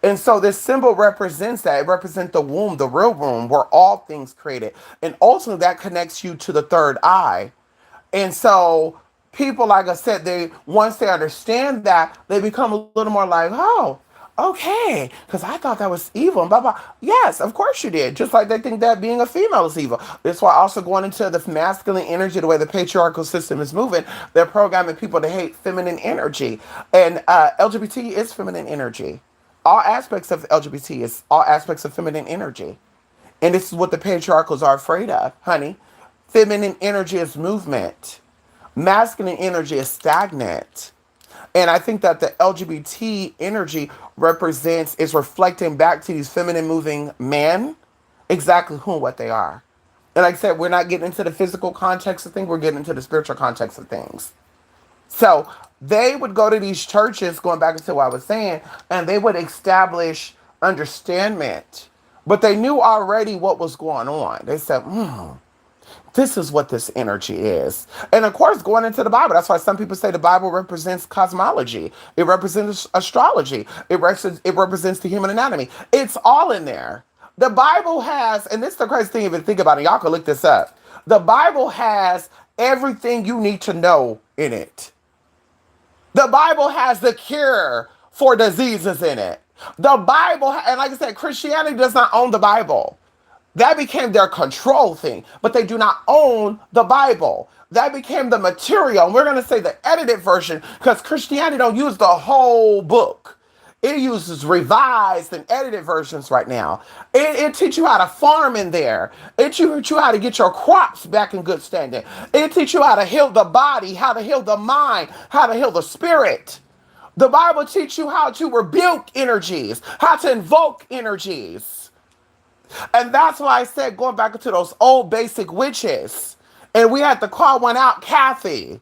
And so this symbol represents that. It represents the womb, the real womb, where all things created. And ultimately that connects you to the third eye. And so people, like I said, once they understand that, they become a little more like, oh, Okay, because I thought that was evil and blah blah. Yes, of course you did. Just like they think that being a female is evil. That's why also going into the masculine energy, the way the patriarchal system is moving, they're programming people to hate feminine energy. And LGBT is feminine energy. All aspects of LGBT is all aspects of feminine energy. And this is what the patriarchals are afraid of, honey. Feminine energy is movement. Masculine energy is stagnant. And I think that the LGBT energy is reflecting back to these feminine moving men exactly who and what they are. And like I said, we're not getting into the physical context of things, we're getting into the spiritual context of things. So they would go to these churches, going back into what I was saying, and they would establish understandment. But they knew already what was going on. They said, this is what this energy is. And of course, going into the Bible, that's why some people say the Bible represents cosmology. It represents astrology. It represents the human anatomy. It's all in there. The Bible has, and this is the crazy thing if you think about it, y'all can look this up. The Bible has everything you need to know in it. The Bible has the cure for diseases in it. The Bible, and like I said, Christianity does not own the Bible. That became their control thing, but they do not own the Bible. That became the material. And we're going to say the edited version because Christianity don't use the whole book. It uses revised and edited versions right now. It teaches you how to farm in there. It teaches you how to get your crops back in good standing. It teaches you how to heal the body, how to heal the mind, how to heal the spirit. The Bible teaches you how to rebuke energies, how to invoke energies. And that's why I said going back into those old basic witches. And we had to call one out, Kathy.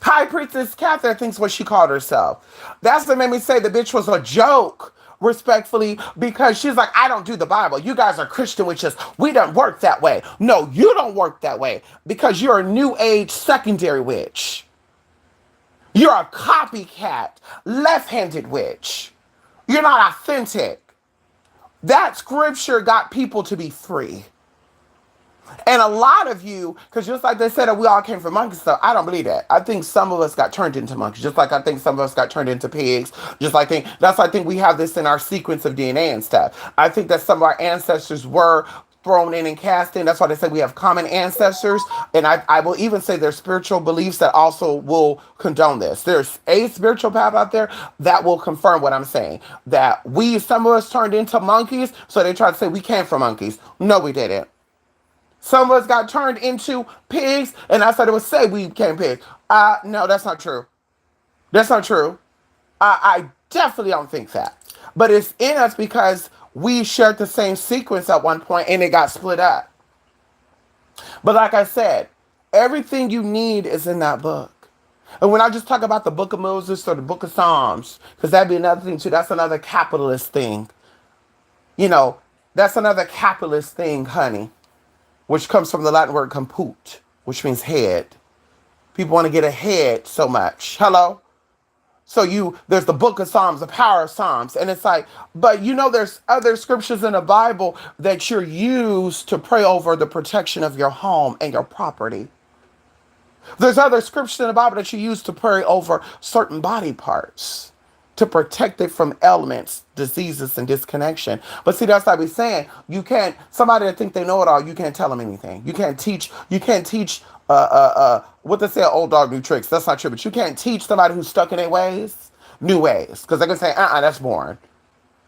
High Priestess Kathy, I think's what she called herself. That's what made me say the bitch was a joke, respectfully, because she's like, I don't do the Bible. You guys are Christian witches. We don't work that way. No, you don't work that way because you're a new age secondary witch. You're a copycat, left-handed witch. You're not authentic. That scripture got people to be free. And a lot of you, because just like they said that we all came from monkeys, so I don't believe that. I think some of us got turned into monkeys, just like I think some of us got turned into pigs. Just like that's why I think we have this in our sequence of DNA and stuff. I think that some of our ancestors were thrown in and cast in. That's why they say we have common ancestors. And I will even say there's spiritual beliefs that also will condone this. There's a spiritual path out there that will confirm what I'm saying. That some of us turned into monkeys, so they try to say we came from monkeys. No, we didn't. Some of us got turned into pigs, and I said it would say we became pigs. No, that's not true. That's not true. I definitely don't think that. But it's in us because we shared the same sequence at one point and it got split up. But like I said, everything you need is in that book. And when I just talk about the book of Moses or the book of Psalms, because that'd be another thing too, that's another capitalist thing. You know, that's another capitalist thing, honey, which comes from the Latin word comput, which means head. People want to get ahead so much. Hello? So there's the book of Psalms, the power of Psalms. And it's like, but there's other scriptures in the Bible that you're used to pray over the protection of your home and your property. There's other scriptures in the Bible that you use to pray over certain body parts to protect it from ailments, diseases, and disconnection. But see, that's like we're saying. Somebody that think they know it all, you can't tell them anything. You can't teach what they say, old dog, new tricks. That's not true. But you can't teach somebody who's stuck in their ways, new ways. Because they're going to say, that's boring.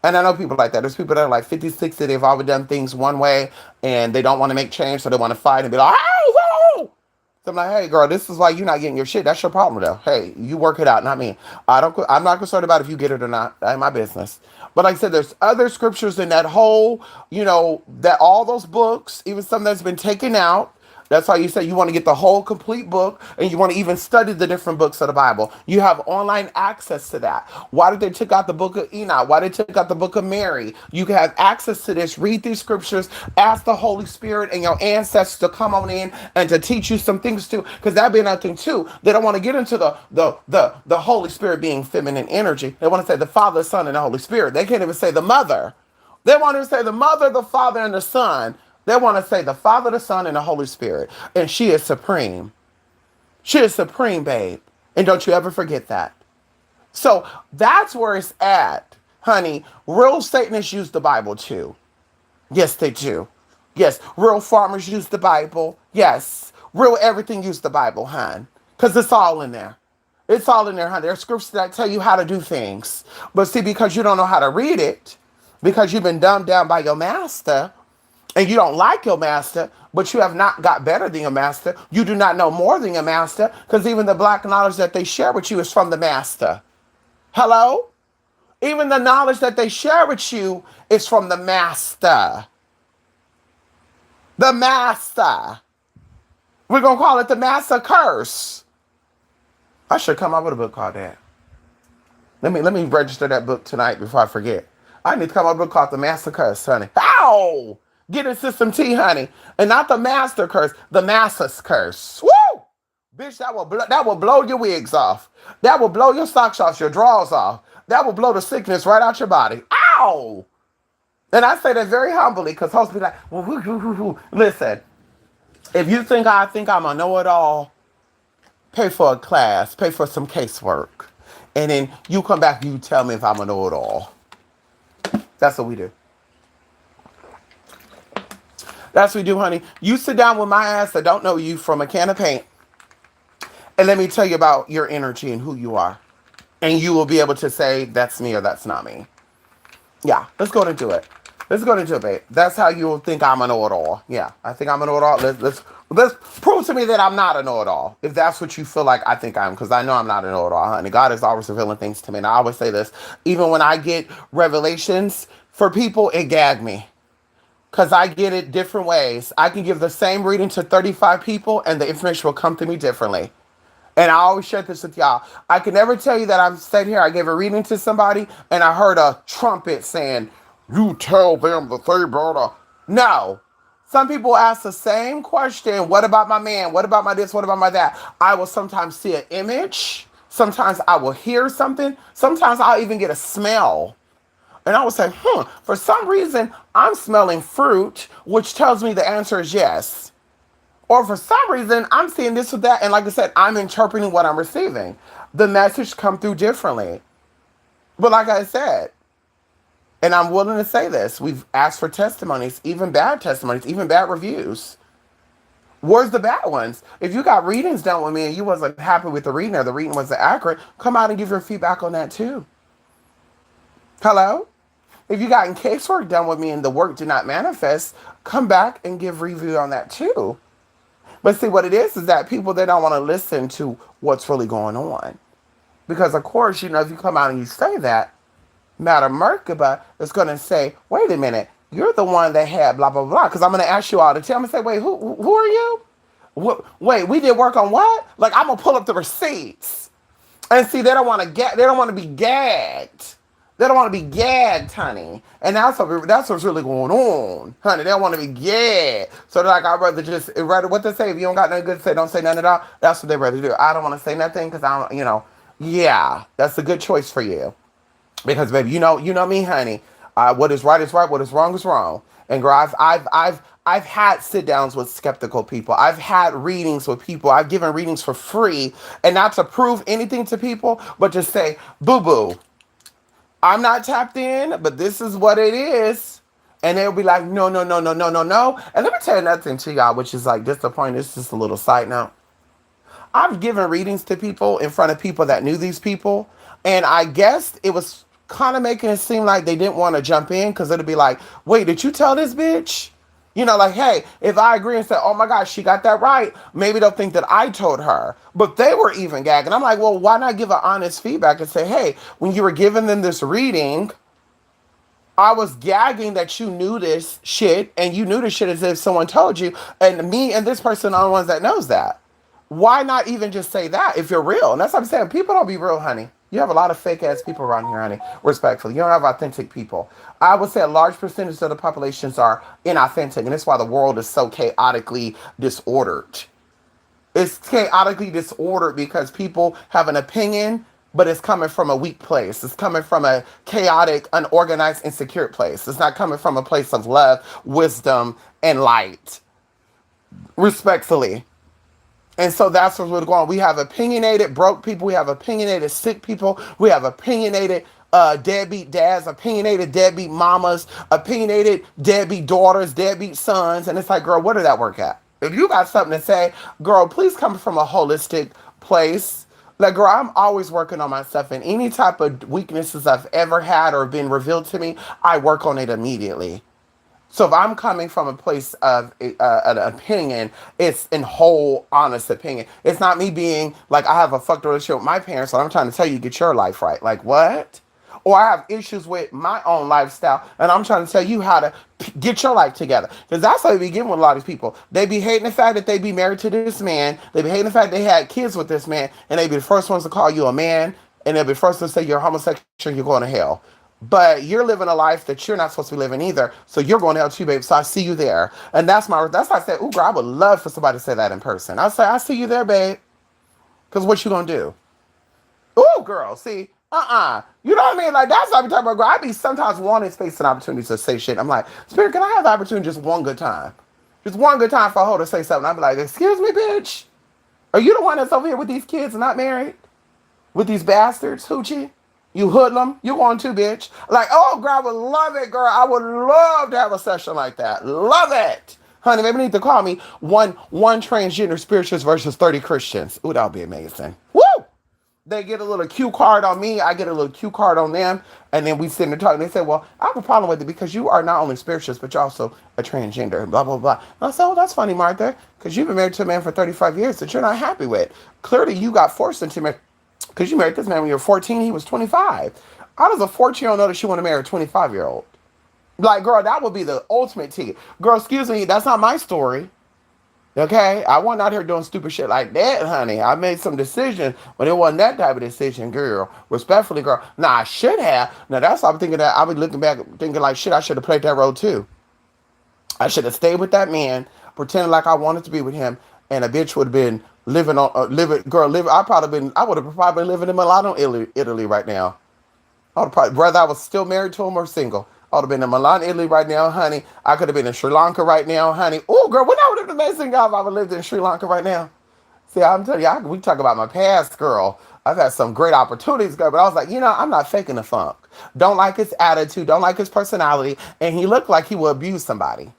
And I know people like that. There's people that are like 50, 60, they've always done things one way, and they don't want to make change, so they want to fight and be like, hey, whoa! So I'm like, hey, girl, this is why you're not getting your shit. That's your problem, though. Hey, you work it out, not me. I'm not concerned about if you get it or not. That ain't my business. But like I said, there's other scriptures in that whole, that all those books, even some that's been taken out. That's why you say you want to get the whole complete book and you want to even study the different books of the Bible. You have online access to that. Why did they take out the book of Enoch? Why did they take out the book of Mary? You can have access to this. Read these scriptures. Ask the Holy Spirit and your ancestors to come on in and to teach you some things too. Because that'd be another thing too. They don't want to get into the Holy Spirit being feminine energy. They want to say the Father, the Son, and the Holy Spirit. They can't even say the Mother. They want to say the Mother, the Father, and the Son. They want to say the Father, the Son, and the Holy Spirit. And she is supreme. She is supreme, babe. And don't you ever forget that. So that's where it's at, honey. Real Satanists use the Bible too. Yes, they do. Yes, real farmers use the Bible. Yes, real everything use the Bible, hon. Because it's all in there. It's all in there, hon. There are scriptures that tell you how to do things. But see, because you don't know how to read it, because you've been dumbed down by your master, and you don't like your master, but you have not got better than your master, you do not know more than your master, because even the black knowledge that they share with you is from the master. Hello? Even the knowledge that they share with you is from the master. The master. We're going to call it the master curse. I should come up with a book called that. Let me register that book tonight before I forget. I need to come up with a book called The Master Curse, honey. How? Get in System T, honey. And not the master curse, the master's curse. Woo! Bitch, that will blow your wigs off. That will blow your socks off, your drawers off. That will blow the sickness right out your body. Ow! And I say that very humbly because hosts be like, well, listen, if you think I think I'm a know-it-all, pay for a class, pay for some casework. And then you come back and you tell me if I'm a know-it-all. That's what we do. That's what we do, honey. You sit down with my ass that don't know you from a can of paint. And let me tell you about your energy and who you are. And you will be able to say, that's me or that's not me. Yeah, let's go into it. Let's go into it, babe. That's how you'll think I'm a know-it-all. Yeah, I think I'm a know-it-all. Let's prove to me that I'm not a know-it-all. If that's what you feel like I think I am, because I know I'm not a know-it-all, honey. God is always revealing things to me. And I always say this, even when I get revelations for people, it gag me. Because I get it different ways. I can give the same reading to 35 people, and the information will come to me differently. And I always share this with y'all. I can never tell you that I've sat here, I gave a reading to somebody, and I heard a trumpet saying, you tell them that they brought a... No. Some people ask the same question, what about my man? What about my this? What about my that? I will sometimes see an image. Sometimes I will hear something. Sometimes I'll even get a smell. And I will say, for some reason, I'm smelling fruit, which tells me the answer is yes. Or for some reason, I'm seeing this or that. And like I said, I'm interpreting what I'm receiving. The message come through differently. But like I said, and I'm willing to say this, we've asked for testimonies, even bad testimonies, even bad reviews. Where's the bad ones? If you got readings done with me and you wasn't happy with the reading or the reading wasn't accurate, come out and give your feedback on that too. Hello? If you got casework done with me and the work did not manifest, come back and give review on that too. But see, what it is that people, they don't want to listen to what's really going on. Because, of course, you know, if you come out and you say that, Madam Merkaba is going to say, wait a minute, you're the one that had blah, blah, blah. Because I'm going to ask you all to tell me, say, wait, who are you? Wait, we did work on what? Like, I'm going to pull up the receipts. And see, they don't want to be gagged. They don't want to be gagged, honey. And that's what's really going on, honey. They don't want to be gagged. So they're like, I'd rather what they say, if you don't got nothing good to say, don't say nothing at all. That's what they rather do. I don't want to say nothing because I don't, yeah, that's a good choice for you. Because, baby, you know me, honey. What is right is right. What is wrong is wrong. And girl, I've had sit downs with skeptical people. I've had readings with people. I've given readings for free, and not to prove anything to people, but to say, boo boo, I'm not tapped in, but this is what it is. And they'll be like, no, no, no, no, no, no, no. And let me tell you another thing to y'all, which is like disappointing. It's just a little side note. I've given readings to people in front of people that knew these people. And I guess it was kind of making it seem like they didn't want to jump in because it'd be like, wait, did you tell this bitch? Like, hey, if I agree and say, oh my gosh, she got that right, maybe they'll think that I told her. But they were even gagging. I'm like, well, why not give an honest feedback and say, hey, when you were giving them this reading, I was gagging that you knew this shit, and you knew this shit as if someone told you, and me and this person are the ones that knows that. Why not even just say that if you're real? And that's what I'm saying. People don't be real, honey. You have a lot of fake ass people around here, honey. Respectfully. You don't have authentic people. I would say a large percentage of the populations are inauthentic. And that's why the world is so chaotically disordered. It's chaotically disordered because people have an opinion, but it's coming from a weak place. It's coming from a chaotic, unorganized, insecure place. It's not coming from a place of love, wisdom, and light. Respectfully. And so that's what's really going on. We have opinionated broke people. We have opinionated sick people. We have opinionated deadbeat dads, opinionated deadbeat mamas, opinionated deadbeat daughters, deadbeat sons. And it's like, girl, where did that work at? If you got something to say, girl, please come from a holistic place. Like, girl, I'm always working on myself. And any type of weaknesses I've ever had or been revealed to me, I work on it immediately. So if I'm coming from a place of an opinion, it's in whole honest opinion. It's not me being like I have a fucked relationship with my parents, and I'm trying to tell you get your life right. Like what? Or I have issues with my own lifestyle, and I'm trying to tell you how to get your life together. Because that's how we begin with a lot of people. They be hating the fact that they be married to this man. They be hating the fact they had kids with this man, and they be the first ones to call you a man, and they'll be the first ones to say you're homosexual, you're going to hell. But you're living a life that you're not supposed to be living either. So you're going to hell too, babe. So I see you there. And that's why I said, ooh, girl, I would love for somebody to say that in person. I say, I see you there, babe. Because what you gonna do? Ooh, girl, see, You know what I mean? Like, that's what I'm talking about, girl. I be sometimes wanting space and opportunities to say shit. I'm like, Spirit, can I have the opportunity just one good time? Just one good time for her to say something. I'd be like, excuse me, bitch. Are you the one that's over here with these kids and not married? With these bastards, hoochie? You hoodlum? You want to, bitch? Like, oh, girl, I would love it, girl. I would love to have a session like that. Love it. Honey, maybe you need to call me one transgender spiritualist versus 30 Christians. Ooh, that would be amazing. Woo! They get a little cue card on me, I get a little cue card on them, and then we sit and talk. And they say, well, I have a problem with it because you are not only spiritualist, but you're also a transgender, and blah, blah, blah. And I said, oh, that's funny, Martha, because you've been married to a man for 35 years that you're not happy with. Clearly, you got forced into marriage because you married this man when you were 14, he was 25. How does a 14-year-old know that she want to marry a 25-year-old? Like, girl, that would be the ultimate tea. Girl, excuse me, that's not my story. Okay, I wasn't out here doing stupid shit like that, honey. I made some decisions, but it wasn't that type of decision, girl. Respectfully, girl. Now I should have. Now that's why I'm thinking that I'll be looking back, thinking like, shit, I should have played that role too. I should have stayed with that man, pretending like I wanted to be with him, and a bitch would have been living on, living, girl, living. I would have probably been living in Milano, Italy right now. I would probably, whether I was still married to him or single. I would have been in Milan, Italy right now, honey. I could have been in Sri Lanka right now, honey. Oh, girl, when I would have been amazing guy if I would have lived in Sri Lanka right now. See, I'm telling you, we talk about my past, girl. I've had some great opportunities, girl, but I was like, I'm not faking the funk. Don't like his attitude, don't like his personality, and he looked like he would abuse somebody.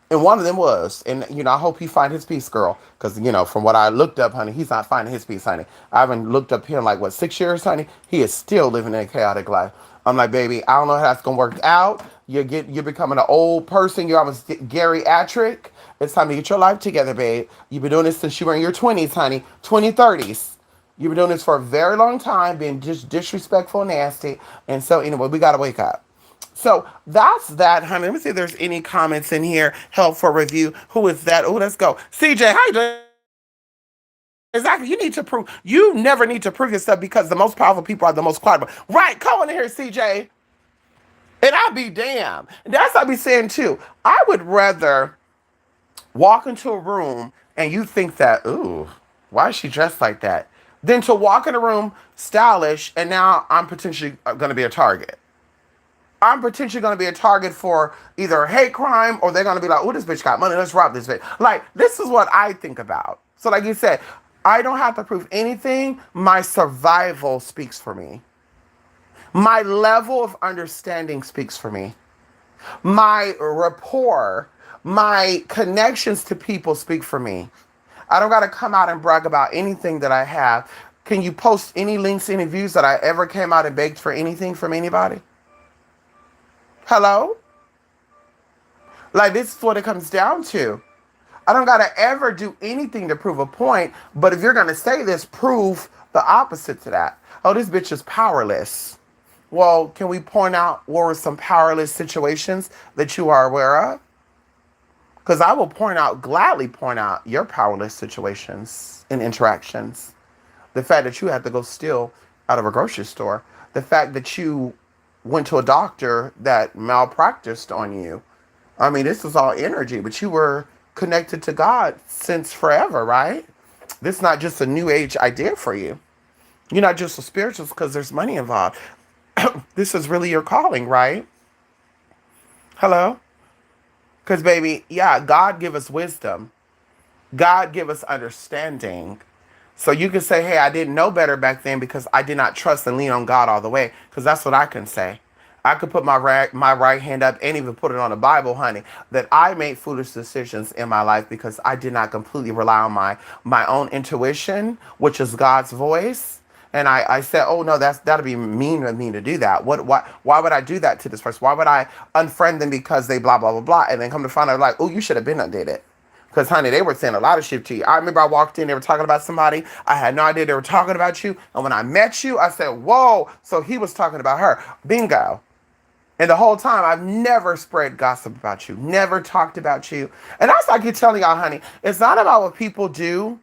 And one of them was, and I hope he find his peace, girl, because from what I looked up, honey, he's not finding his peace, honey. I haven't looked up him like what 6 years, honey. He is still living in a chaotic life. I'm like, baby, I don't know how that's gonna work out. You're becoming an old person. You're almost geriatric. It's time to get your life together, babe. You've been doing this since you were in your 20s, honey, 30s. You've been doing this for a very long time, being just disrespectful and nasty. And so, anyway, we gotta wake up. So that's that, honey. Let me see if there's any comments in here. Help for review. Who is that? Oh, let's go. CJ, how you doing? Exactly. You need to prove. You never need to prove yourself because the most powerful people are the most quiet. Right. Come on in here, CJ. And I'll be damned. That's what I be saying too. I would rather walk into a room and you think that, ooh, why is she dressed like that? Than to walk in a room stylish and now I'm potentially going to be a target. I'm potentially going to be a target for either a hate crime or they're going to be like, oh, this bitch got money. Let's rob this bitch. Like, this is what I think about. So like you said, I don't have to prove anything. My survival speaks for me. My level of understanding speaks for me. My rapport, my connections to people speak for me. I don't got to come out and brag about anything that I have. Can you post any links, any views that I ever came out and begged for anything from anybody? Hello? Like, this is what it comes down to. I don't got to ever do anything to prove a point, but if you're going to say this, prove the opposite to that. Oh, this bitch is powerless. Well, can we point out what were some powerless situations that you are aware of? Because I will gladly point out your powerless situations and interactions. The fact that you had to go steal out of a grocery store. The fact that you went to a doctor that malpracticed on you. I mean, this is all energy, but you were connected to God since forever, right? This is not just a new age idea for you. You're not just a spiritualist because there's money involved. This is really your calling, right? Hello? Because, baby, yeah, God give us wisdom. God give us understanding. So you can say, hey, I didn't know better back then because I did not trust and lean on God all the way. Because that's what I can say. I could put my right hand up and even put it on the Bible, honey, that I made foolish decisions in my life because I did not completely rely on my own intuition, which is God's voice. And I said, oh no, that'd be mean of me to do that. Why would I do that to this person? Why would I unfriend them because they blah blah blah blah? And then come to find out, like, oh, you should have been undid it. Because, honey, they were saying a lot of shit to you. I remember I walked in, they were talking about somebody. I had no idea they were talking about you. And when I met you, I said, whoa. So he was talking about her. Bingo. And the whole time, I've never spread gossip about you, never talked about you. And that's like you're telling y'all, honey, it's not about what people do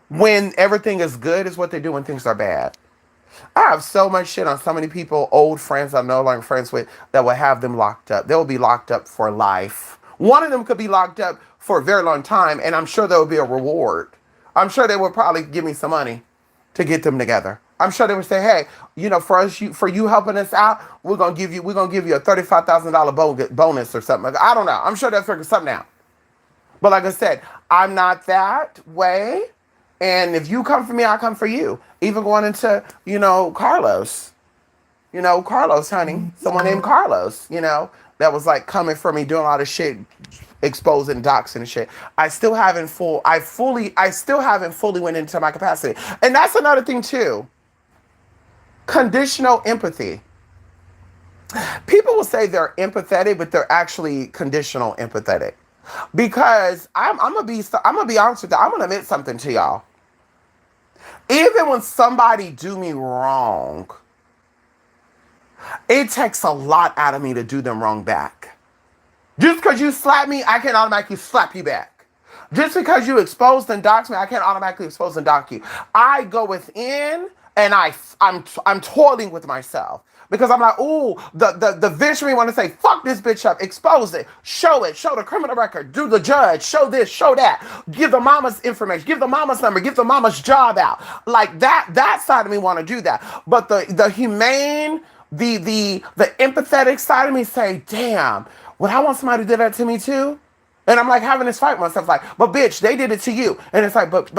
when everything is good, it's what they do when things are bad. I have so much shit on so many people, old friends I'm no longer friends with, that will have them locked up. They will be locked up for life. One of them could be locked up for a very long time, and I'm sure there will be a reward. I'm sure they would probably give me some money to get them together. I'm sure they would say, "Hey, for you helping us out, we're gonna give you a $35,000 bonus or something." I don't know. I'm sure they'll figure something out. But like I said, I'm not that way. And if you come for me, I'll come for you. Even going into, Carlos. Carlos, honey. Someone named Carlos, that was like coming for me, doing a lot of shit, exposing docs and shit. I still haven't fully went into my capacity. And that's another thing too. Conditional empathy. People will say they're empathetic, but they're actually conditional empathetic. Because I'm gonna be honest with you. I'm gonna admit something to y'all. Even when somebody do me wrong, it takes a lot out of me to do them wrong back. Just because you slap me, I can't automatically slap you back. Just because you exposed and doxed me, I can't automatically expose and dox you. I go within and I'm toiling with myself. Because I'm like, ooh, the visionary want to say, fuck this bitch up, expose it, show the criminal record, do the judge, show this, show that, give the mama's information, give the mama's number, give the mama's job out. Like that side of me want to do that. But the humane, the empathetic side of me say, damn, would I want somebody to do that to me too? And I'm like having this fight with myself, like, but bitch, they did it to you. And it's like, but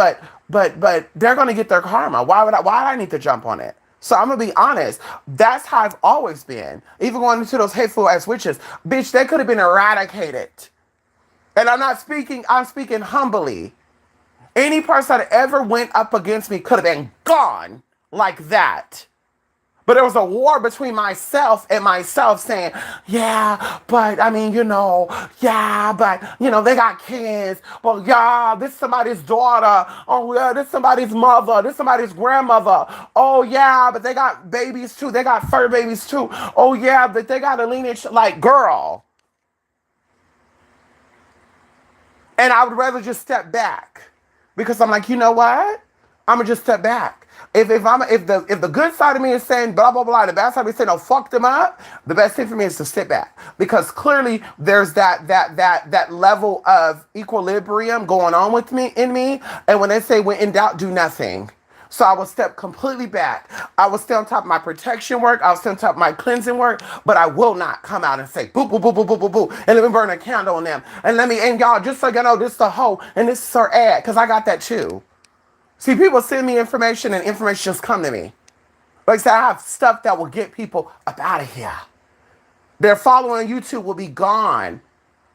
they're gonna get their karma. Why do I need to jump on it? So I'm gonna be honest. That's how I've always been. Even going into those hateful ass witches, bitch, they could have been eradicated. And I'm speaking humbly. Any person that ever went up against me could have been gone like that. But there was a war between myself and myself saying, yeah, but I mean, yeah, but they got kids. Well, yeah, this is somebody's daughter. Oh, yeah, this is somebody's mother. This is somebody's grandmother. Oh, yeah, but they got babies too. They got fur babies too. Oh, yeah, but they got a lineage. Like, girl. And I would rather just step back because I'm like, you know what? I'm gonna just step back. If the good side of me is saying blah blah blah, and the bad side of me is saying, "Oh, fuck them up," the best thing for me is to sit back because clearly there's that level of equilibrium going on with me in me. And when they say when in doubt, do nothing. So I will step completely back. I will stay on top of my protection work. I'll stay on top of my cleansing work, but I will not come out and say boo boo boo boo boo boo boo and let me burn a candle on them and y'all just so you know this is the hoe and this is her ad because I got that too. See, people send me information and information just come to me. Like I said, I have stuff that will get people up out of here. Their following on YouTube will be gone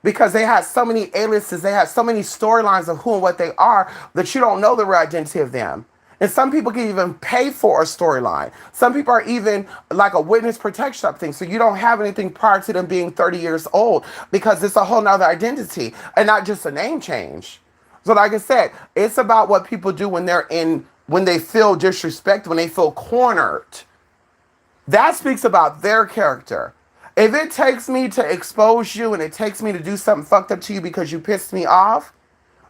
because they have so many aliases, they have so many storylines of who and what they are that you don't know the real identity of them. And some people can even pay for a storyline. Some people are even like a witness protection type thing. So you don't have anything prior to them being 30 years old because it's a whole nother identity and not just a name change. So like I said, it's about what people do when when they feel disrespected, when they feel cornered. That speaks about their character. If it takes me to expose you and it takes me to do something fucked up to you because you pissed me off,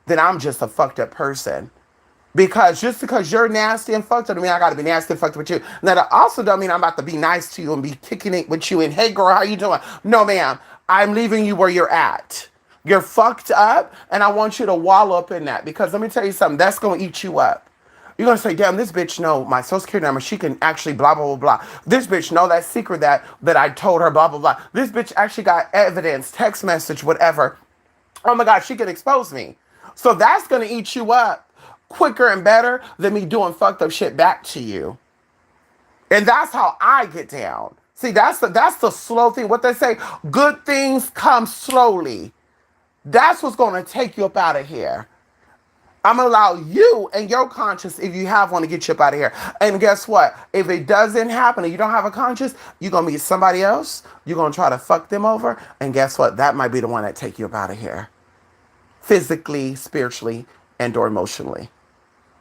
then I'm just a fucked up person. Because just because you're nasty and fucked up, I mean I gotta be nasty and fucked up with you. Now that also don't mean I'm about to be nice to you and be kicking it with you and hey girl, how you doing? No ma'am, I'm leaving you where you're at. You're fucked up, and I want you to wallow up in that because let me tell you something, that's gonna eat you up. You're gonna say, damn, this bitch know my social security number. She can actually blah, blah, blah, blah. This bitch know that secret that I told her, blah, blah, blah. This bitch actually got evidence, text message, whatever. Oh my God, she can expose me. So that's going to eat you up quicker and better than me doing fucked up shit back to you. And that's how I get down. See, that's the slow thing. What they say, good things come slowly. That's what's going to take you up out of here. I'm gonna allow you and your conscience, if you have one, to get you up out of here. And guess what? If it doesn't happen and you don't have a conscience, you're gonna meet somebody else. You're gonna try to fuck them over, and guess what? That might be the one that take you up out of here, physically, spiritually, and/or emotionally.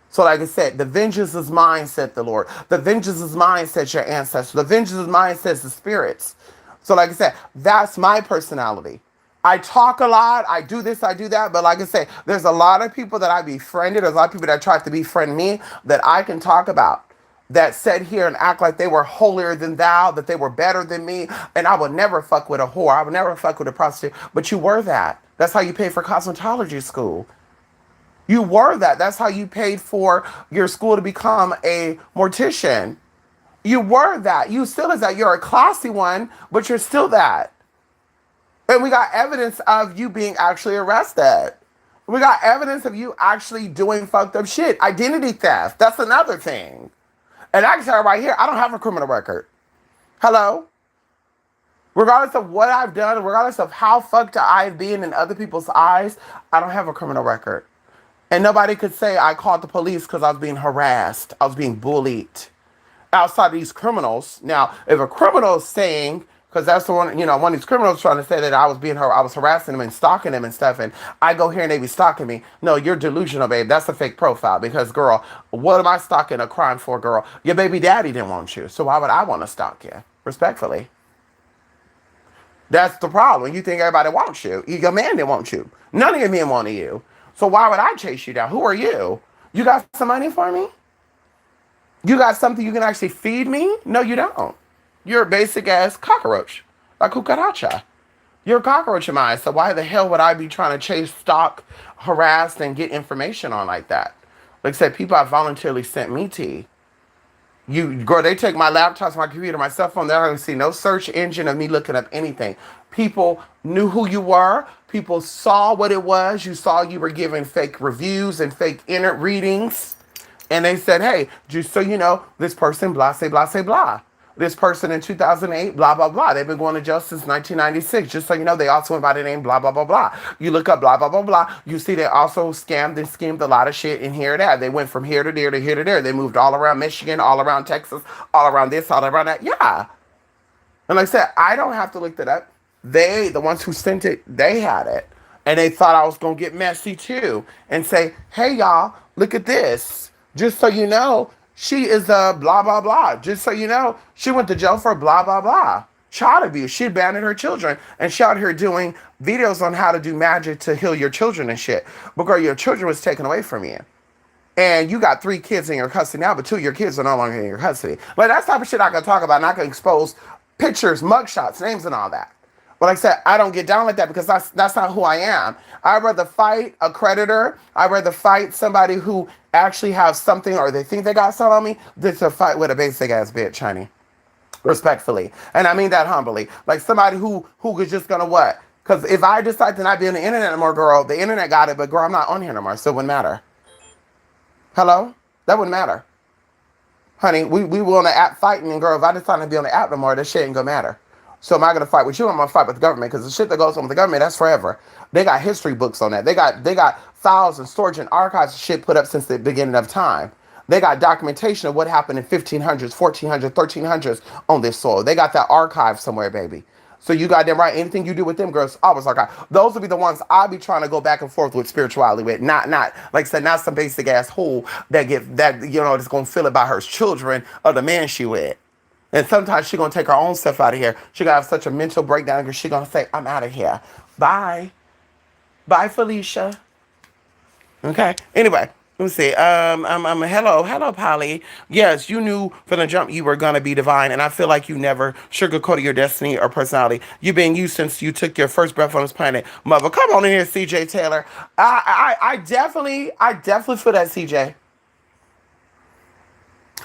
So, like I said, the vengeance is mine, said the Lord. The vengeance is mine, said your ancestors. The vengeance is mine, says the spirits. So, like I said, that's my personality. I talk a lot. I do this, I do that. But like I said, there's a lot of people that I befriended. There's a lot of people that tried to befriend me that I can talk about, that sit here and act like they were holier than thou, that they were better than me. And I would never fuck with a whore. I would never fuck with a prostitute. But you were that. That's how you paid for cosmetology school. You were that. That's how you paid for your school to become a mortician. You were that. You still is that. You're a classy one, but you're still that. And we got evidence of you being actually arrested. We got evidence of you actually doing fucked up shit. Identity theft. That's another thing. And I can tell you right here, I don't have a criminal record. Hello? Regardless of what I've done, regardless of how fucked I've been in other people's eyes, I don't have a criminal record. And nobody could say I called the police because I was being harassed. I was being bullied. Outside of these criminals. Now, if a criminal is saying, because that's the one, one of these criminals trying to say that I was harassing them and stalking them and stuff, and I go here and they be stalking me. No, you're delusional, babe. That's a fake profile. Because, girl, what am I stalking a crime for, girl? Your baby daddy didn't want you. So why would I want to stalk you? Respectfully. That's the problem. You think everybody wants you. Your man didn't want you. None of your men wanted you. So why would I chase you down? Who are you? You got some money for me? You got something you can actually feed me? No, you don't. You're a basic ass cockroach. Like cucaracha. You're a cockroach in my eyes. So why the hell would I be trying to chase, stalk, harass, and get information on like that? Like I said, people have voluntarily sent me to you. Girl, they take my laptops, my computer, my cell phone. They're not going to see no search engine of me looking up anything. People knew who you were. People saw what it was. You saw you were giving fake reviews and fake inner readings. And they said, hey, just so you know, this person, blah, say, blah, say, blah. This person in 2008, blah, blah, blah. They've been going to jail since 1996. Just so you know, they also went by the name, blah, blah, blah, blah. You look up, blah, blah, blah, blah. You see they also scammed and schemed a lot of shit in here and there. They went from here to there to here to there. They moved all around Michigan, all around Texas, all around this, all around that. Yeah. And like I said, I don't have to look that up. They, the ones who sent it, they had it. And they thought I was going to get messy too. And say, hey, y'all, look at this. Just so you know, she is a blah, blah, blah. Just so you know, she went to jail for blah, blah, blah. Child abuse. She abandoned her children. And she out here doing videos on how to do magic to heal your children and shit. Because your children was taken away from you. And you got 3 kids in your custody now, but 2 of your kids are no longer in your custody. But that's the type of shit I can talk about. And I can expose pictures, mugshots, names, and all that. But like I said, I don't get down like that because that's not who I am. I'd rather fight a creditor. I'd rather fight somebody who actually has something or they think they got something on me than to fight with a basic ass bitch, honey. Respectfully. And I mean that humbly. Like somebody who is just gonna what? Because if I decide to not be on the internet anymore, girl, the internet got it, but girl, I'm not on here anymore, so it wouldn't matter. Hello? That wouldn't matter. Honey, we were on the app fighting, and girl, if I decide to be on the app no more, that shit ain't gonna matter. So am I gonna fight with you? I'm gonna fight with the government because the shit that goes on with the government, that's forever. They got history books on that. They got files and storage and archives of shit put up since the beginning of time. They got documentation of what happened in 1500s, 1400s, 1300s on this soil. They got that archive somewhere, baby. So you got them right. Anything you do with them girls, always archive. Those will be the ones I'll be trying to go back and forth with spirituality with. Not like I said, not some basic ass hole that's gonna feel it by her children or the man she with. And sometimes she gonna take her own stuff out of here. She gonna have such a mental breakdown because she gonna say, I'm out of here. Bye. Bye, Felicia. Okay. Anyway, let me see. Hello, Polly. Yes, you knew from the jump you were gonna be divine, and I feel like you never sugarcoated your destiny or personality. You've been you since you took your first breath on this planet. Mother, come on in here, CJ Taylor. I definitely feel that, CJ.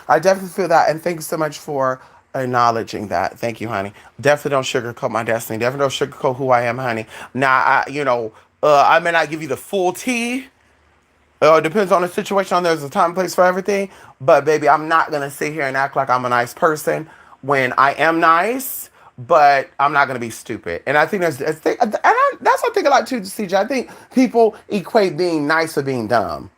I definitely feel that, and thank you so much for acknowledging that. Thank you, honey. Definitely don't sugarcoat my destiny. Definitely don't sugarcoat who I am, honey. Now, I may not give you the full tea, It depends on the situation. There's a time and place for everything. But baby, I'm not gonna sit here and act like I'm a nice person when I am nice. But I'm not gonna be stupid. And I think that's what I think a lot too, CJ. I think people equate being nice with being dumb.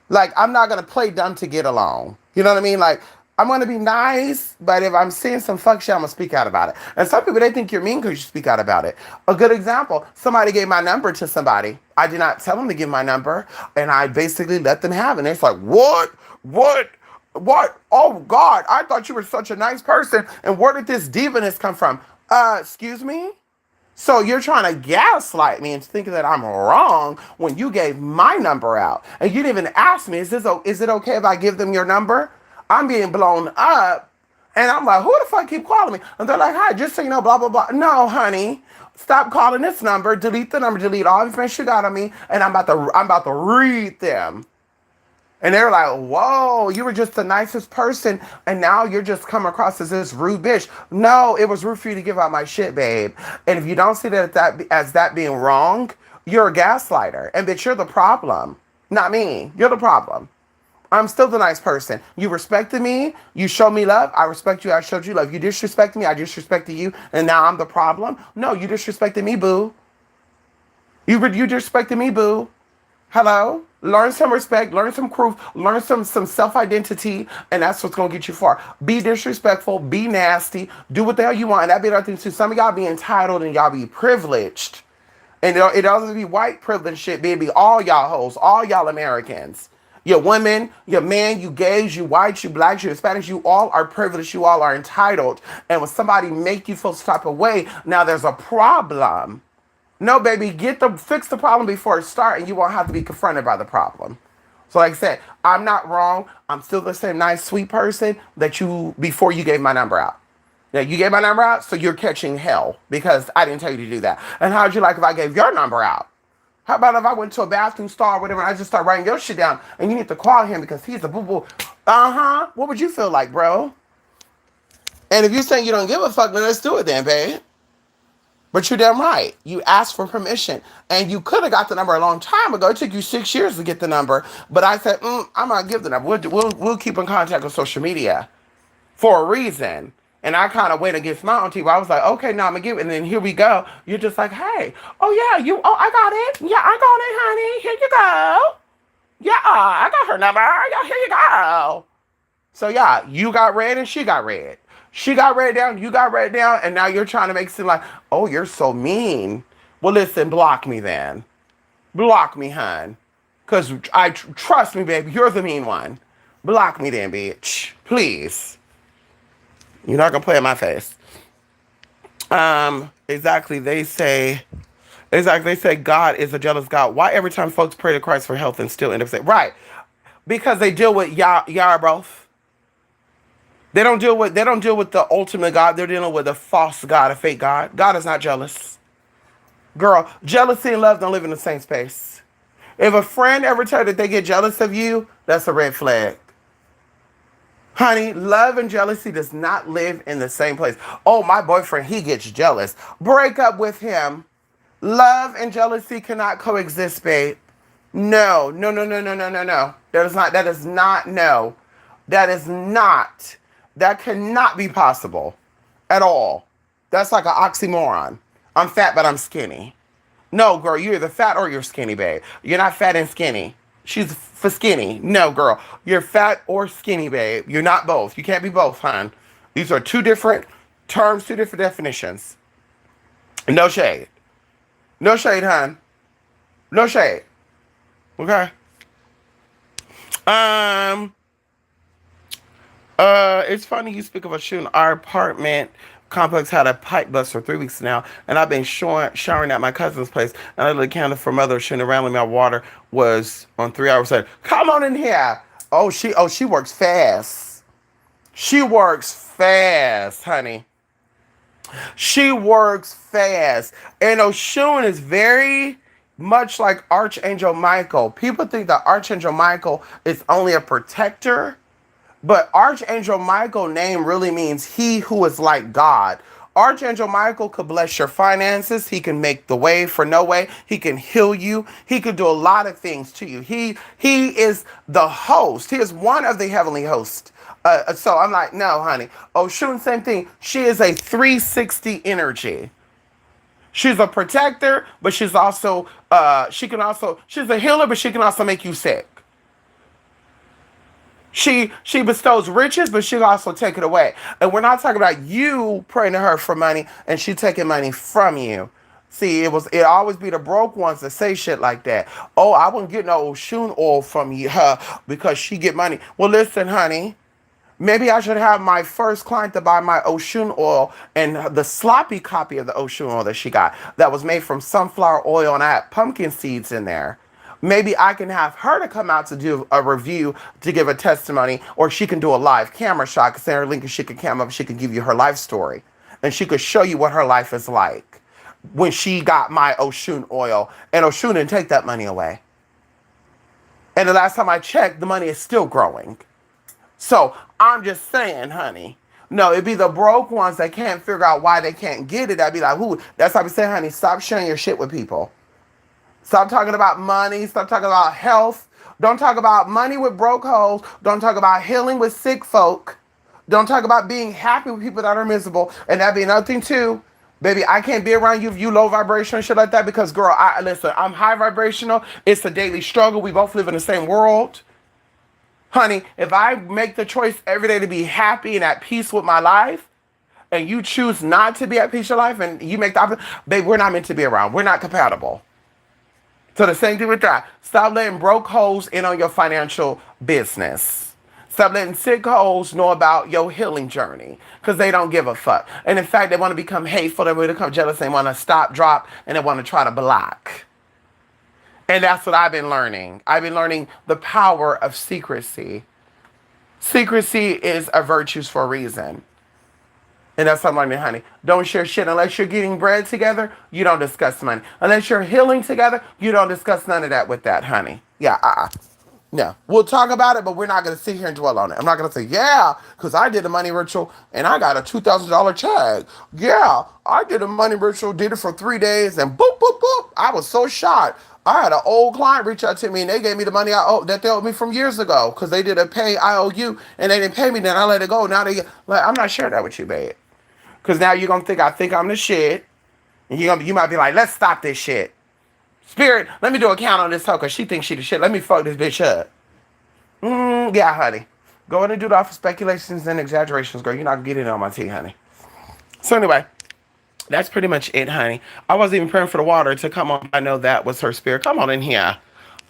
Like, I'm not gonna play dumb to get along. You know what I mean? Like, I'm gonna be nice, but if I'm seeing some fuck shit, I'm gonna speak out about it. And some people, they think you're mean because you speak out about it. A good example: somebody gave my number to somebody. I did not tell them to give my number, and I basically let them have it. And it's like, what? What? What? Oh God! I thought you were such a nice person, and where did this divaness come from? Excuse me. So you're trying to gaslight me and thinking that I'm wrong when you gave my number out and you didn't even ask me, is it okay if I give them your number? I'm being blown up, and I'm like, who the fuck keep calling me? And they're like, hi, just so you know, blah blah blah. No, honey, stop calling this number. Delete the number. Delete all the information you got on me, and I'm about to read them. And they're like, whoa, you were just the nicest person, and now you're just come across as this rude bitch. No, it was rude for you to give out my shit, babe. And if you don't see that being wrong, you're a gaslighter. And bitch, you're the problem. Not me. You're the problem. I'm still the nice person. You respected me. You showed me love. I respect you. I showed you love. You disrespected me. I disrespected you. And now I'm the problem. No, you disrespected me, boo. You disrespected me, boo. Hello? Learn some respect, learn some proof, learn some self-identity, and that's what's gonna get you far. Be disrespectful, be nasty, do what the hell you want. And that be another thing too. Some of y'all be entitled and y'all be privileged. And it doesn't be white privilege shit, baby. All y'all hoes, all y'all Americans. Your women, your men, you gays, you whites, you blacks, you Hispanics, you all are privileged, you all are entitled. And when somebody make you feel some type of way, now there's a problem. No, baby, fix the problem before it starts, and you won't have to be confronted by the problem. So, like I said, I'm not wrong. I'm still the same nice, sweet person that you before you gave my number out. Now, you gave my number out, so you're catching hell because I didn't tell you to do that. And how'd you like if I gave your number out? How about if I went to a bathroom stall or whatever, and I just start writing your shit down, and you need to call him because he's a boo boo? What would you feel like, bro? And if you're saying you don't give a fuck, then let's do it then, babe. But you're damn right. You asked for permission. And you could have got the number a long time ago. It took you 6 years to get the number. But I said, I'm going to give the number. We'll keep in contact on social media for a reason. And I kind of went against my own team. I was like, okay, now I'm going to give it. And then here we go. You're just like, hey, oh, yeah, I got it. Yeah, I got it, honey. Here you go. Yeah, I got her number. Yeah, here you go. So, yeah, you got red and she got red. She got red down, you got red down, and now you're trying to make it seem like, oh, you're so mean. Well, listen, block me then. Block me, hun. Because trust me, baby, you're the mean one. Block me then, bitch. Please. You're not going to play in my face. Exactly. They say God is a jealous God. Why every time folks pray to Christ for health and still end up saying, right. Because they deal with y'all both. They don't deal with the ultimate God. They're dealing with a false God, a fake God. God is not jealous. Girl, jealousy and love don't live in the same space. If a friend ever tells you that they get jealous of you, that's a red flag. Honey, love and jealousy does not live in the same place. Oh, my boyfriend, he gets jealous. Break up with him. Love and jealousy cannot coexist, babe. No. That cannot be possible at all. That's like an oxymoron. I'm fat, but I'm skinny. No, girl, you're either fat or you're skinny, babe. You're not fat and skinny. She's for skinny. No, girl, you're fat or skinny, babe. You're not both. You can't be both, hon. These are two different terms, two different definitions. No shade. No shade, hon. No shade. Okay? It's funny you speak of a shooting. Our apartment complex had a pipe bust for 3 weeks now, and I've been showering at my cousin's place, and I accounted for mother shooting around. My water was on 3 hours later. Come on in here. She works fast. She works fast, honey. She works fast. And Oshun is very much like Archangel Michael. People think that Archangel Michael is only a protector. But Archangel Michael name really means he who is like God. Archangel Michael could bless your finances. He can make the way for no way. He can heal you. He could do a lot of things to you. He is the host. He is one of the heavenly hosts. So I'm like, no, honey. Oshun, same thing. She is a 360 energy. She's a protector, but she's also she's a healer, but she can also make you sick. She bestows riches, but she'll also take it away. And we're not talking about you praying to her for money and she taking money from you. See, it always be the broke ones that say shit like that. Oh, I wouldn't get no Oshun oil from you, her because she get money. Well, listen, honey. Maybe I should have my first client to buy my Oshun oil and the sloppy copy of the Oshun oil that she got that was made from sunflower oil and I had pumpkin seeds in there. Maybe I can have her to come out to do a review to give a testimony, or she can do a live camera shot. Because Sarah Lincoln, she could come up, she could give you her life story, and she could show you what her life is like when she got my Oshun oil, and Oshun didn't take that money away. And the last time I checked, the money is still growing. So I'm just saying, honey. No, it'd be the broke ones that can't figure out why they can't get it. I'd be like, who? That's why we say, honey, stop sharing your shit with people. Stop talking about money. Stop talking about health. Don't talk about money with broke hoes. Don't talk about healing with sick folk. Don't talk about being happy with people that are miserable. And that'd be another thing too. Baby, I can't be around you if you low vibrational and shit like that because, girl, listen, I'm high vibrational. It's a daily struggle. We both live in the same world. Honey, if I make the choice every day to be happy and at peace with my life, and you choose not to be at peace with your life, and you make the opposite, babe, we're not meant to be around. We're not compatible. So the same thing with that. Stop letting broke hoes in on your financial business. Stop letting sick hoes know about your healing journey because they don't give a fuck. And in fact, they want to become hateful, they want to become jealous, they want to stop, drop, and they want to try to block. And that's what I've been learning. I've been learning the power of secrecy. Secrecy is a virtue for a reason. And that's what I'm learning, honey. Don't share shit unless you're getting bread together. You don't discuss money. Unless you're healing together, you don't discuss none of that with that, honey. Yeah, No. We'll talk about it, but we're not going to sit here and dwell on it. I'm not going to say, yeah, because I did a money ritual and I got a $2,000 check. Yeah, I did a money ritual, did it for 3 days, and boop, boop, boop. I was so shocked. I had an old client reach out to me and they gave me the money that they owed me from years ago because they did a pay IOU and they didn't pay me. Then I let it go. Now I'm not sharing that with you, babe. Because now you're going to think I think I'm the shit. And you might be like, let's stop this shit. Spirit, let me do a count on this hoe because she thinks she the shit. Let me fuck this bitch up. Yeah, honey. Go in and do that for speculations and exaggerations, girl. You're not going to get it on my tea, honey. So anyway, that's pretty much it, honey. I wasn't even praying for the water to come on. I know that was her spirit. Come on in here.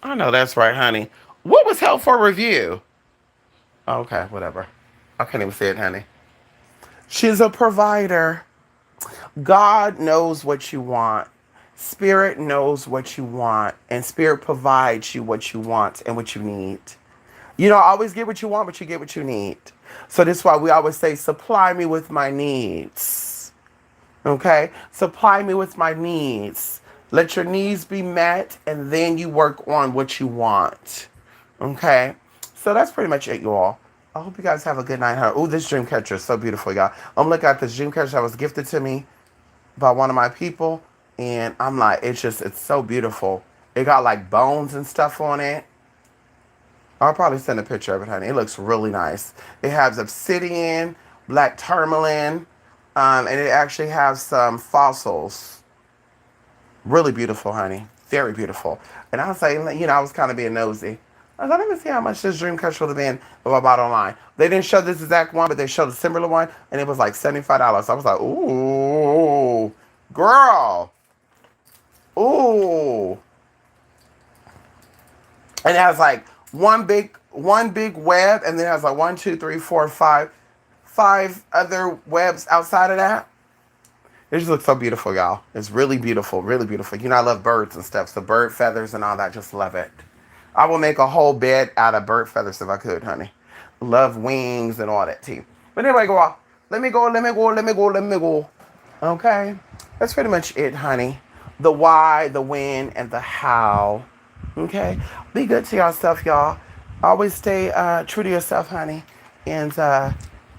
I know that's right, honey. What was held for review? Okay, whatever. I can't even say it, honey. She's a provider. God knows what you want. Spirit knows what you want. And Spirit provides you what you want and what you need. You don't always get what you want, but you get what you need. So this is why we always say, supply me with my needs. Okay? Supply me with my needs. Let your needs be met, and then you work on what you want. Okay? So that's pretty much it, you all. I hope you guys have a good night. Oh, this dream catcher is so beautiful, y'all. I'm looking at this dream catcher that was gifted to me by one of my people. And I'm like, it's so beautiful. It got like bones and stuff on it. I'll probably send a picture of it, honey. It looks really nice. It has obsidian, black tourmaline, and it actually has some fossils. Really beautiful, honey. Very beautiful. And I was like, I was kind of being nosy. I was like, let me see how much this dream catcher would have been if I bought online. They didn't show this exact one, but they showed a similar one, and it was like $75. So I was like, ooh, girl. Ooh. And it has like one big web, and then it has like 1, 2, 3, 4, 5 other webs outside of that. It just looks so beautiful, y'all. It's really beautiful, really beautiful. I love birds and stuff, so bird feathers and all that, just love it. I will make a whole bed out of bird feathers if I could, honey. Love wings and all that too. But anyway, go off. Let me go. Okay? That's pretty much it, honey. The why, the when, and the how. Okay? Be good to yourself, y'all. Always stay true to yourself, honey. And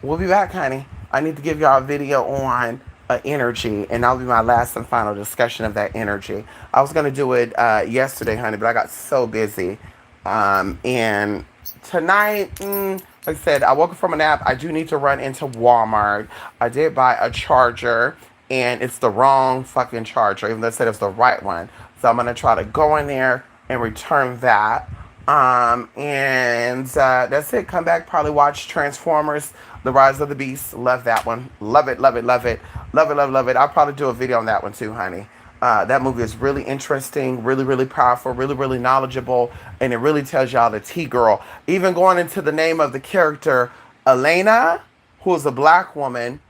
we'll be back, honey. I need to give y'all a video on an energy, and that'll be my last and final discussion of that energy. I was gonna do it yesterday, honey, but I got so busy. And tonight, like I said, I woke up from a nap. I do need to run into Walmart. I did buy a charger, and it's the wrong fucking charger, even though it said it was the right one. So I'm gonna try to go in there and return that. And that's it. Come back, probably watch Transformers: The Rise of the Beast. Love that one. Love it, love it, love it, love it, love it, love it. I'll probably do a video on that one too, honey. That movie is really interesting, really, really powerful, really, really knowledgeable, and it really tells y'all the T girl. Even going into the name of the character, Elena, who is a black woman,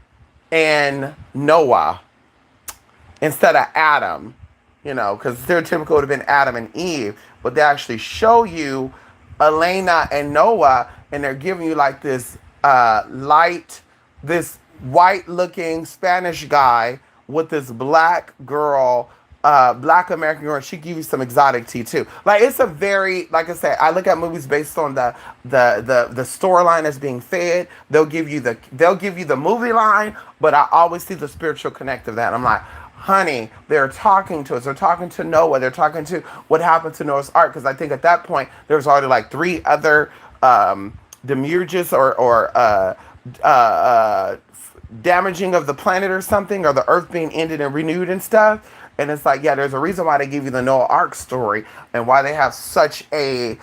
and Noah instead of Adam, because stereotypical would have been Adam and Eve, but they actually show you Elena and Noah, and they're giving you like this this white looking Spanish guy with this black girl, black American girl. She give you some exotic tea too. Like it's a very, like I said, I look at movies based on the storyline that's being fed. They'll give you the movie line, but I always see the spiritual connect of that. I'm like, honey, they're talking to us. They're talking to Noah. They're talking to what happened to Noah's Ark. Because I think at that point there was already like 3 other demiurges or damaging of the planet or something, or the earth being ended and renewed and stuff. And it's like, yeah, there's a reason why they give you the Noah Ark story and why they have such a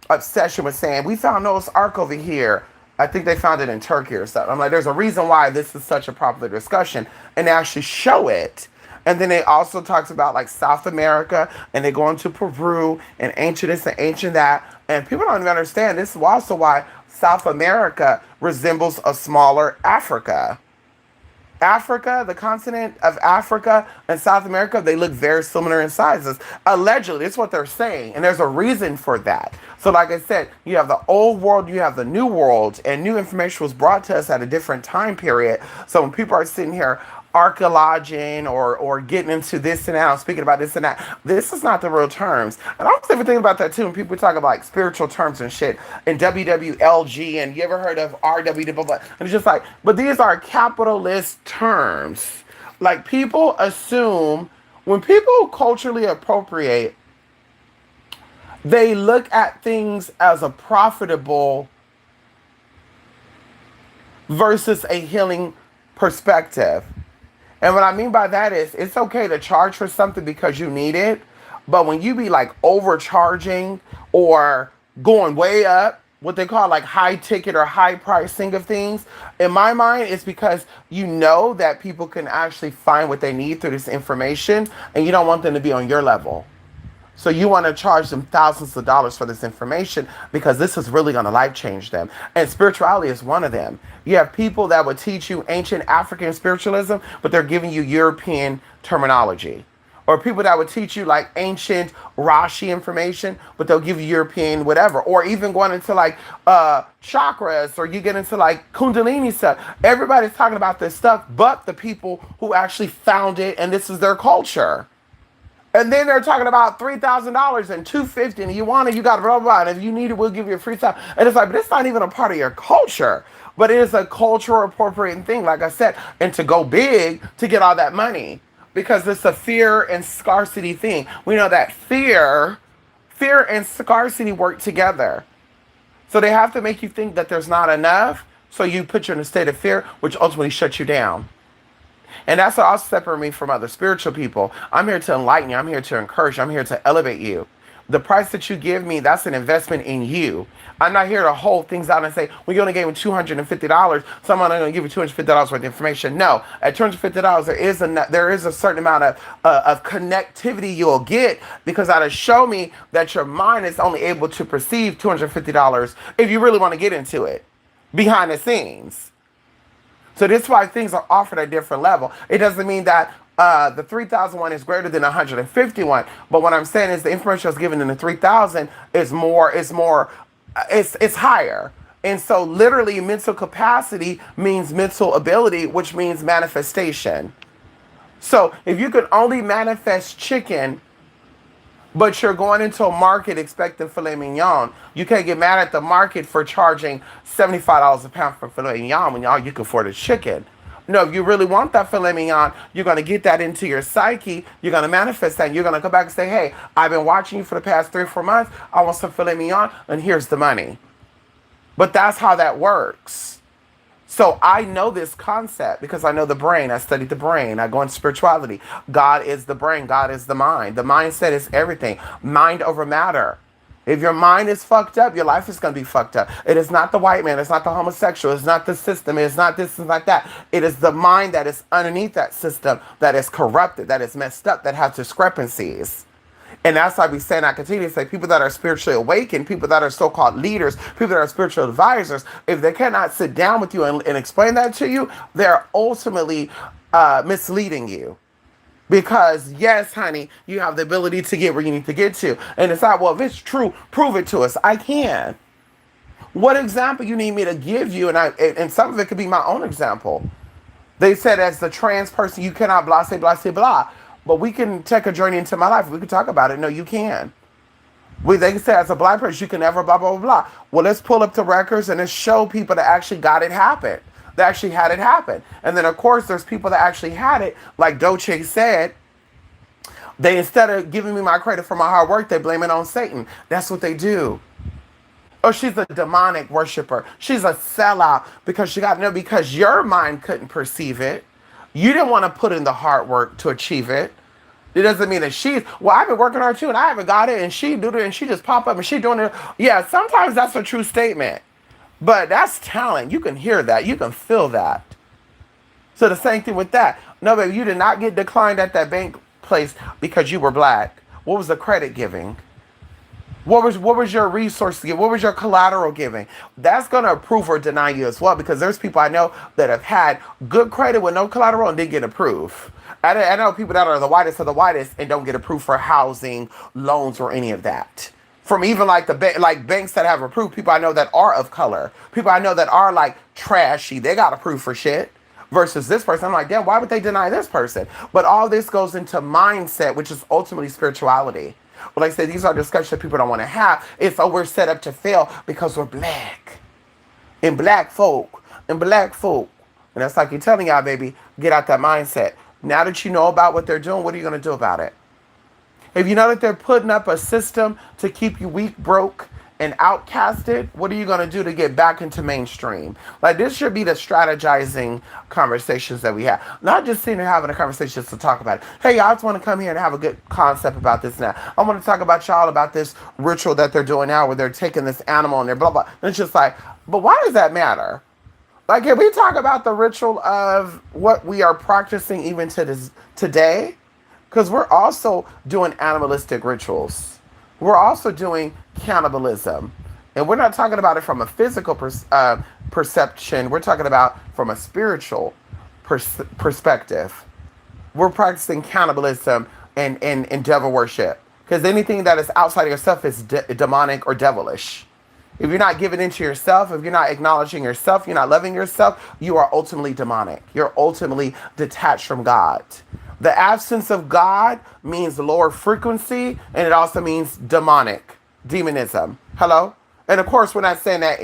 obsession with saying, we found Noah's Ark over here. I think they found it in Turkey or something. I'm like, there's a reason why this is such a popular discussion, and they actually show it. And then it also talks about like South America, and they go into Peru and ancient this and ancient that. And people don't even understand this is also why South America resembles a smaller Africa. Africa, the continent of Africa and South America, they look very similar in sizes. Allegedly, it's what they're saying, and there's a reason for that. So like I said, you have the old world, you have the new world, and new information was brought to us at a different time period. So when people are sitting here archaeologing or getting into this and that, I'm speaking about this and that, this is not the real terms. And I was even thinking about that too when people talk about like spiritual terms and shit and WWLG, and you ever heard of RW, blah, blah, and it's just like, but these are capitalist terms. Like people assume when people culturally appropriate, they look at things as a profitable versus a healing perspective. And what I mean by that is it's okay to charge for something because you need it. But when you be like overcharging or going way up, what they call like high ticket or high pricing of things, in my mind, it's because you know that people can actually find what they need through this information and you don't want them to be on your level. So you want to charge them thousands of dollars for this information because this is really going to life change them. And spirituality is one of them. You have people that would teach you ancient African spiritualism, but they're giving you European terminology. Or people that would teach you like ancient Rashi information, but they'll give you European whatever. Or even going into like chakras, or you get into like Kundalini stuff. Everybody's talking about this stuff, but the people who actually found it, and this is their culture. And then they're talking about $3,000 and $250, and you want it, you got it, blah, blah, blah. And if you need it, we'll give you a free stuff. And it's like, but it's not even a part of your culture. But it is a cultural appropriating thing, like I said, and to go big to get all that money. Because it's a fear and scarcity thing. We know that fear and scarcity work together. So they have to make you think that there's not enough. So you put you in a state of fear, which ultimately shuts you down. And that's what also separates me from other spiritual people. I'm here to enlighten you. I'm here to encourage you. I'm here to elevate you. The price that you give me, that's an investment in you. I'm not here to hold things out and say, well, you only gave me $250, so I'm only going to give you $250 worth of information. No, at $250, there is a certain amount of connectivity you'll get, because that'll show me that your mind is only able to perceive $250 if you really want to get into it behind the scenes. So this is why things are offered at a different level. It doesn't mean that the 3,001 is greater than 151. But what I'm saying is the information that's given in the 3,000 is it's higher. And so literally mental capacity means mental ability, which means manifestation. So if you could only manifest chicken, but you're going into a market expecting filet mignon, you can't get mad at the market for charging $75 a pound for filet mignon when you can afford a chicken. No, if you really want that filet mignon, you're going to get that into your psyche. You're going to manifest that. And you're going to come back and say, hey, I've been watching you for the past 3 or 4 months. I want some filet mignon, and here's the money. But that's how that works. So I know this concept because I know the brain. I studied the brain. I go into spirituality. God is the brain. God is the mind. The mindset is everything. Mind over matter. If your mind is fucked up, your life is going to be fucked up. It is not the white man. It's not the homosexual. It's not the system. It's not this and like that. It is the mind that is underneath that system that is corrupted, that is messed up, that has discrepancies. And that's why we say, and I continue to say, people that are spiritually awakened, people that are so-called leaders, people that are spiritual advisors, if they cannot sit down with you and explain that to you, they're ultimately misleading you. Because yes, honey, you have the ability to get where you need to get to. And it's not, well, if it's true, prove it to us. I can. What example you need me to give you? And some of it could be my own example. They said as the trans person, you cannot blah, say blah, say blah. But we can take a journey into my life. We can talk about it. No, you can. They can say as a black person, you can never blah, blah, blah, blah. Well, let's pull up the records and let's show people that actually got it happen. That actually had it happen. And then, of course, there's people that actually had it. Like Doce said, they, instead of giving me my credit for my hard work, they blame it on Satan. That's what they do. Oh, she's a demonic worshiper. She's a sellout because she got no, because your mind couldn't perceive it. You didn't want to put in the hard work to achieve it. It doesn't mean that she's, well, I've been working hard too and I haven't got it and she do it and she just pop up and she doing it. Yeah, sometimes that's a true statement. But that's talent. You can hear that. You can feel that. So the same thing with that. No, baby, you did not get declined at that bank place because you were black. What was the credit giving? What was your resource giving? What was your collateral giving? That's gonna approve or deny you as well because there's people I know that have had good credit with no collateral and didn't get approved. I know people that are the whitest of the whitest and don't get approved for housing, loans, or any of that. From even like like banks that have approved people I know that are of color, people I know that are like trashy, they got approved for shit. Versus this person, I'm like, damn, why would they deny this person? But all this goes into mindset, which is ultimately spirituality. But like I said, these are discussions that people don't want to have. It's, oh, we're set up to fail because we're black. And black folk. And black folk. And that's like you're telling y'all, baby, get out that mindset. Now that you know about what they're doing, what are you going to do about it? If you know that they're putting up a system to keep you weak, broke, and outcasted, what are you going to do to get back into mainstream? Like, this should be the strategizing conversations that we have. Not just sitting here having a conversation just to talk about it. Hey, y'all, I just want to come here and have a good concept about this now. I want to talk about y'all about this ritual that they're doing now where they're taking this animal and they're blah, blah. And it's just like, but why does that matter? Like, can we talk about the ritual of what we are practicing even to this today? Because we're also doing animalistic rituals. We're also doing cannibalism. And we're not talking about it from a physical perception. We're talking about from a spiritual perspective. We're practicing cannibalism and devil worship. Because anything that is outside of yourself is demonic or devilish. If you're not giving into yourself, if you're not acknowledging yourself, you're not loving yourself, you are ultimately demonic. You're ultimately detached from God. The absence of God means lower frequency, and it also means demonic, demonism. Hello? And of course, we're not saying that,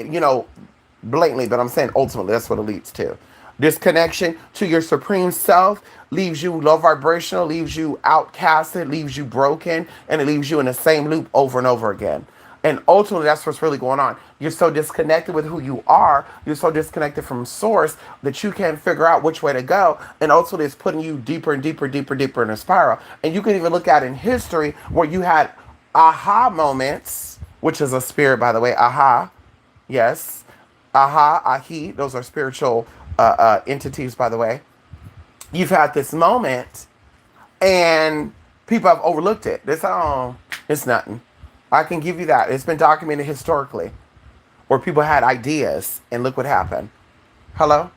blatantly, but I'm saying ultimately that's what it leads to. Disconnection to your supreme self leaves you low vibrational, leaves you outcasted, leaves you broken, and it leaves you in the same loop over and over again. And ultimately, that's what's really going on. You're so disconnected with who you are. You're so disconnected from source that you can't figure out which way to go. And ultimately, it's putting you deeper and deeper, deeper, deeper in a spiral. And you can even look at in history where you had aha moments, which is a spirit, by the way. Aha. Yes. Aha, ahi. Those are spiritual entities, by the way. You've had this moment and people have overlooked it. They say, oh, it's nothing. I can give you that. It's been documented historically where people had ideas and look what happened. Hello?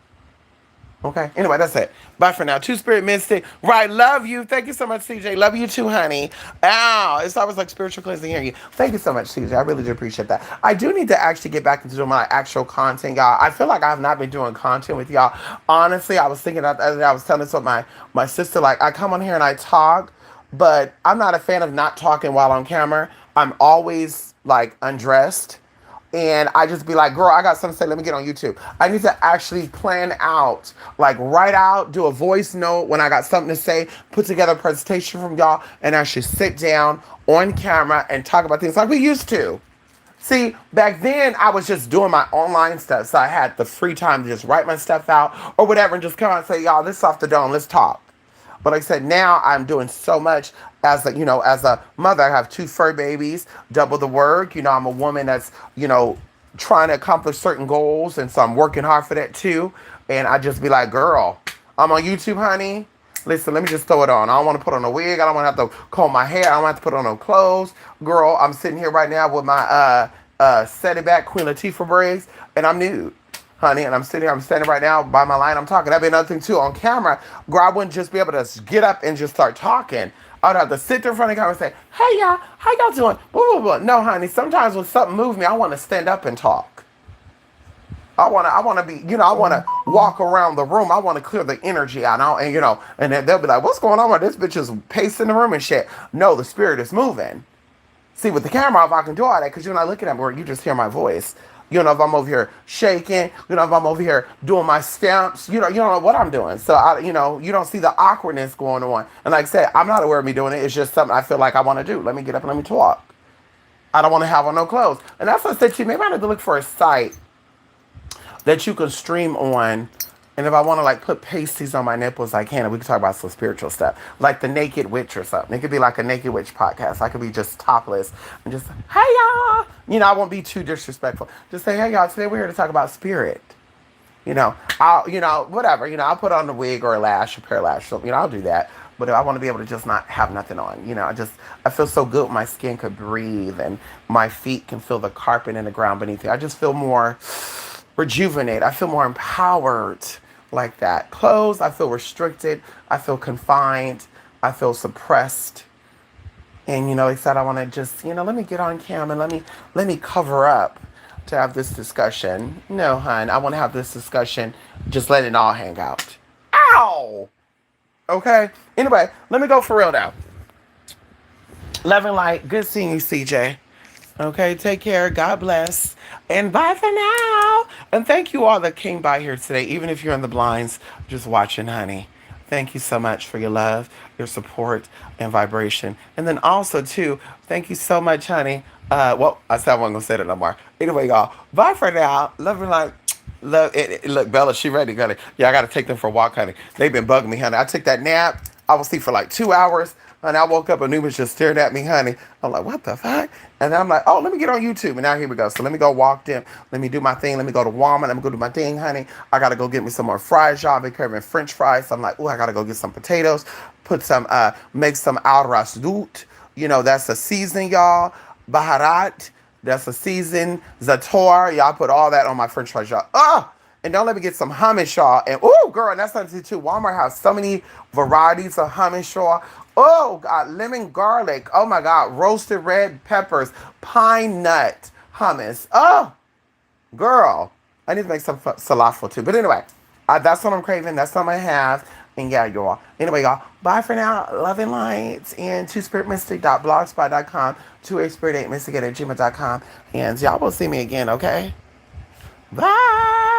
Okay. Anyway, that's it. Bye for now. Two Spirit Mystic. Right. Love you. Thank you so much, CJ. Love you too, honey. Ow. It's always like spiritual cleansing hearing you. Thank you so much, CJ. I really do appreciate that. I do need to actually get back into doing my actual content, y'all. I feel like I have not been doing content with y'all. Honestly, I was thinking that the other day, I was telling this with my sister, like, I come on here and I talk, but I'm not a fan of not talking while on camera. I'm always like undressed. And I just be like, girl, I got something to say. Let me get on YouTube. I need to actually plan out, like write out, do a voice note when I got something to say, put together a presentation from y'all, and actually sit down on camera and talk about things like we used to. See, back then I was just doing my online stuff, so I had the free time to just write my stuff out or whatever and just come out and say, y'all, this is off the dome, let's talk. But like I said, now I'm doing so much as a, as a mother. I have 2 fur babies, double the work. I'm a woman that's, trying to accomplish certain goals. And so I'm working hard for that too. And I just be like, girl, I'm on YouTube, honey. Listen, let me just throw it on. I don't want to put on a wig. I don't want to have to comb my hair. I don't have to put on no clothes. Girl, I'm sitting here right now with my set it back Queen Latifah braids, and I'm nude, honey. And I'm sitting here, I'm standing right now by my line. I'm talking. That'd be another thing too. On camera, girl, I wouldn't just be able to get up and just start talking. I'd have to sit there in front of the camera and say, hey, y'all, how y'all doing? Blah, blah, blah. No, honey, sometimes when something moves me, I want to stand up and talk. I want to be, I want to walk around the room. I want to clear the energy out. And then they'll be like, what's going on with this bitch is pacing the room and shit. No, the spirit is moving. See, with the camera off, I can do all that because you're not looking at me where you just hear my voice. If I'm over here shaking, if I'm over here doing my stamps, you don't know what I'm doing. So, you don't see the awkwardness going on. And like I said, I'm not aware of me doing it. It's just something I feel like I want to do. Let me get up and let me talk. I don't want to have on no clothes. And that's what I said to you. Maybe I need to look for a site that you can stream on. And if I want to like put pasties on my nipples, I can. And we can talk about some spiritual stuff. Like the Naked Witch or something. It could be like a Naked Witch podcast. I could be just topless and just, hey y'all. I won't be too disrespectful. Just say, hey y'all, today we're here to talk about spirit. Whatever. I'll put on a wig or a lash, a pair of lashes. I'll do that. But I want to be able to just not have nothing on. I feel so good. My skin could breathe and my feet can feel the carpet in the ground beneath it. I just feel more rejuvenated. I feel more empowered like that. Clothes, I feel restricted. I feel confined. I feel suppressed. And, they said, I want to just, let me get on camera and let me cover up to have this discussion. No, hon, I want to have this discussion. Just let it all hang out. Ow! Okay? Anyway, let me go for real now. Love and light. Good seeing you, CJ. Okay, take care. God bless. And bye for now. And thank you all that came by here today, even if you're in the blinds, just watching, honey. Thank you so much for your love, your support, and vibration. And then also, too, thank you so much, honey. I said I wasn't going to say that no more. Anyway, y'all, bye for now. Love and light. Love it. Look, Bella, she ready, honey. Yeah, I got to take them for a walk, honey. They've been bugging me, honey. I took that nap. I was asleep for like 2 hours. And I woke up and Numa's just stared at me, honey. I'm like, what the fuck? And I'm like, oh, let me get on YouTube. And now here we go. So let me go walk in. Let me do my thing. Let me go to Walmart. Let me go do my thing, honey. I got to go get me some more fries, y'all. I've been craving French fries. So I'm like, oh, I got to go get some potatoes. Make some al rasdut. That's a season, y'all. Baharat. That's a season. Zator. Y'all put all that on my French fries, y'all. And don't let me get some hummus, y'all. And, oh, girl, and that's something, too. Walmart has so many varieties of hummus, y'all. Oh, God, lemon garlic. Oh, my God, roasted red peppers, pine nut hummus. Oh, girl, I need to make some falafel, too. But anyway, that's what I'm craving. That's what I have. And, yeah, y'all. Anyway, y'all, bye for now. Love and lights. And twospiritmystic.blogspot.com, 2aspirit8mystic@gmail.com. And y'all will see me again, okay? Bye.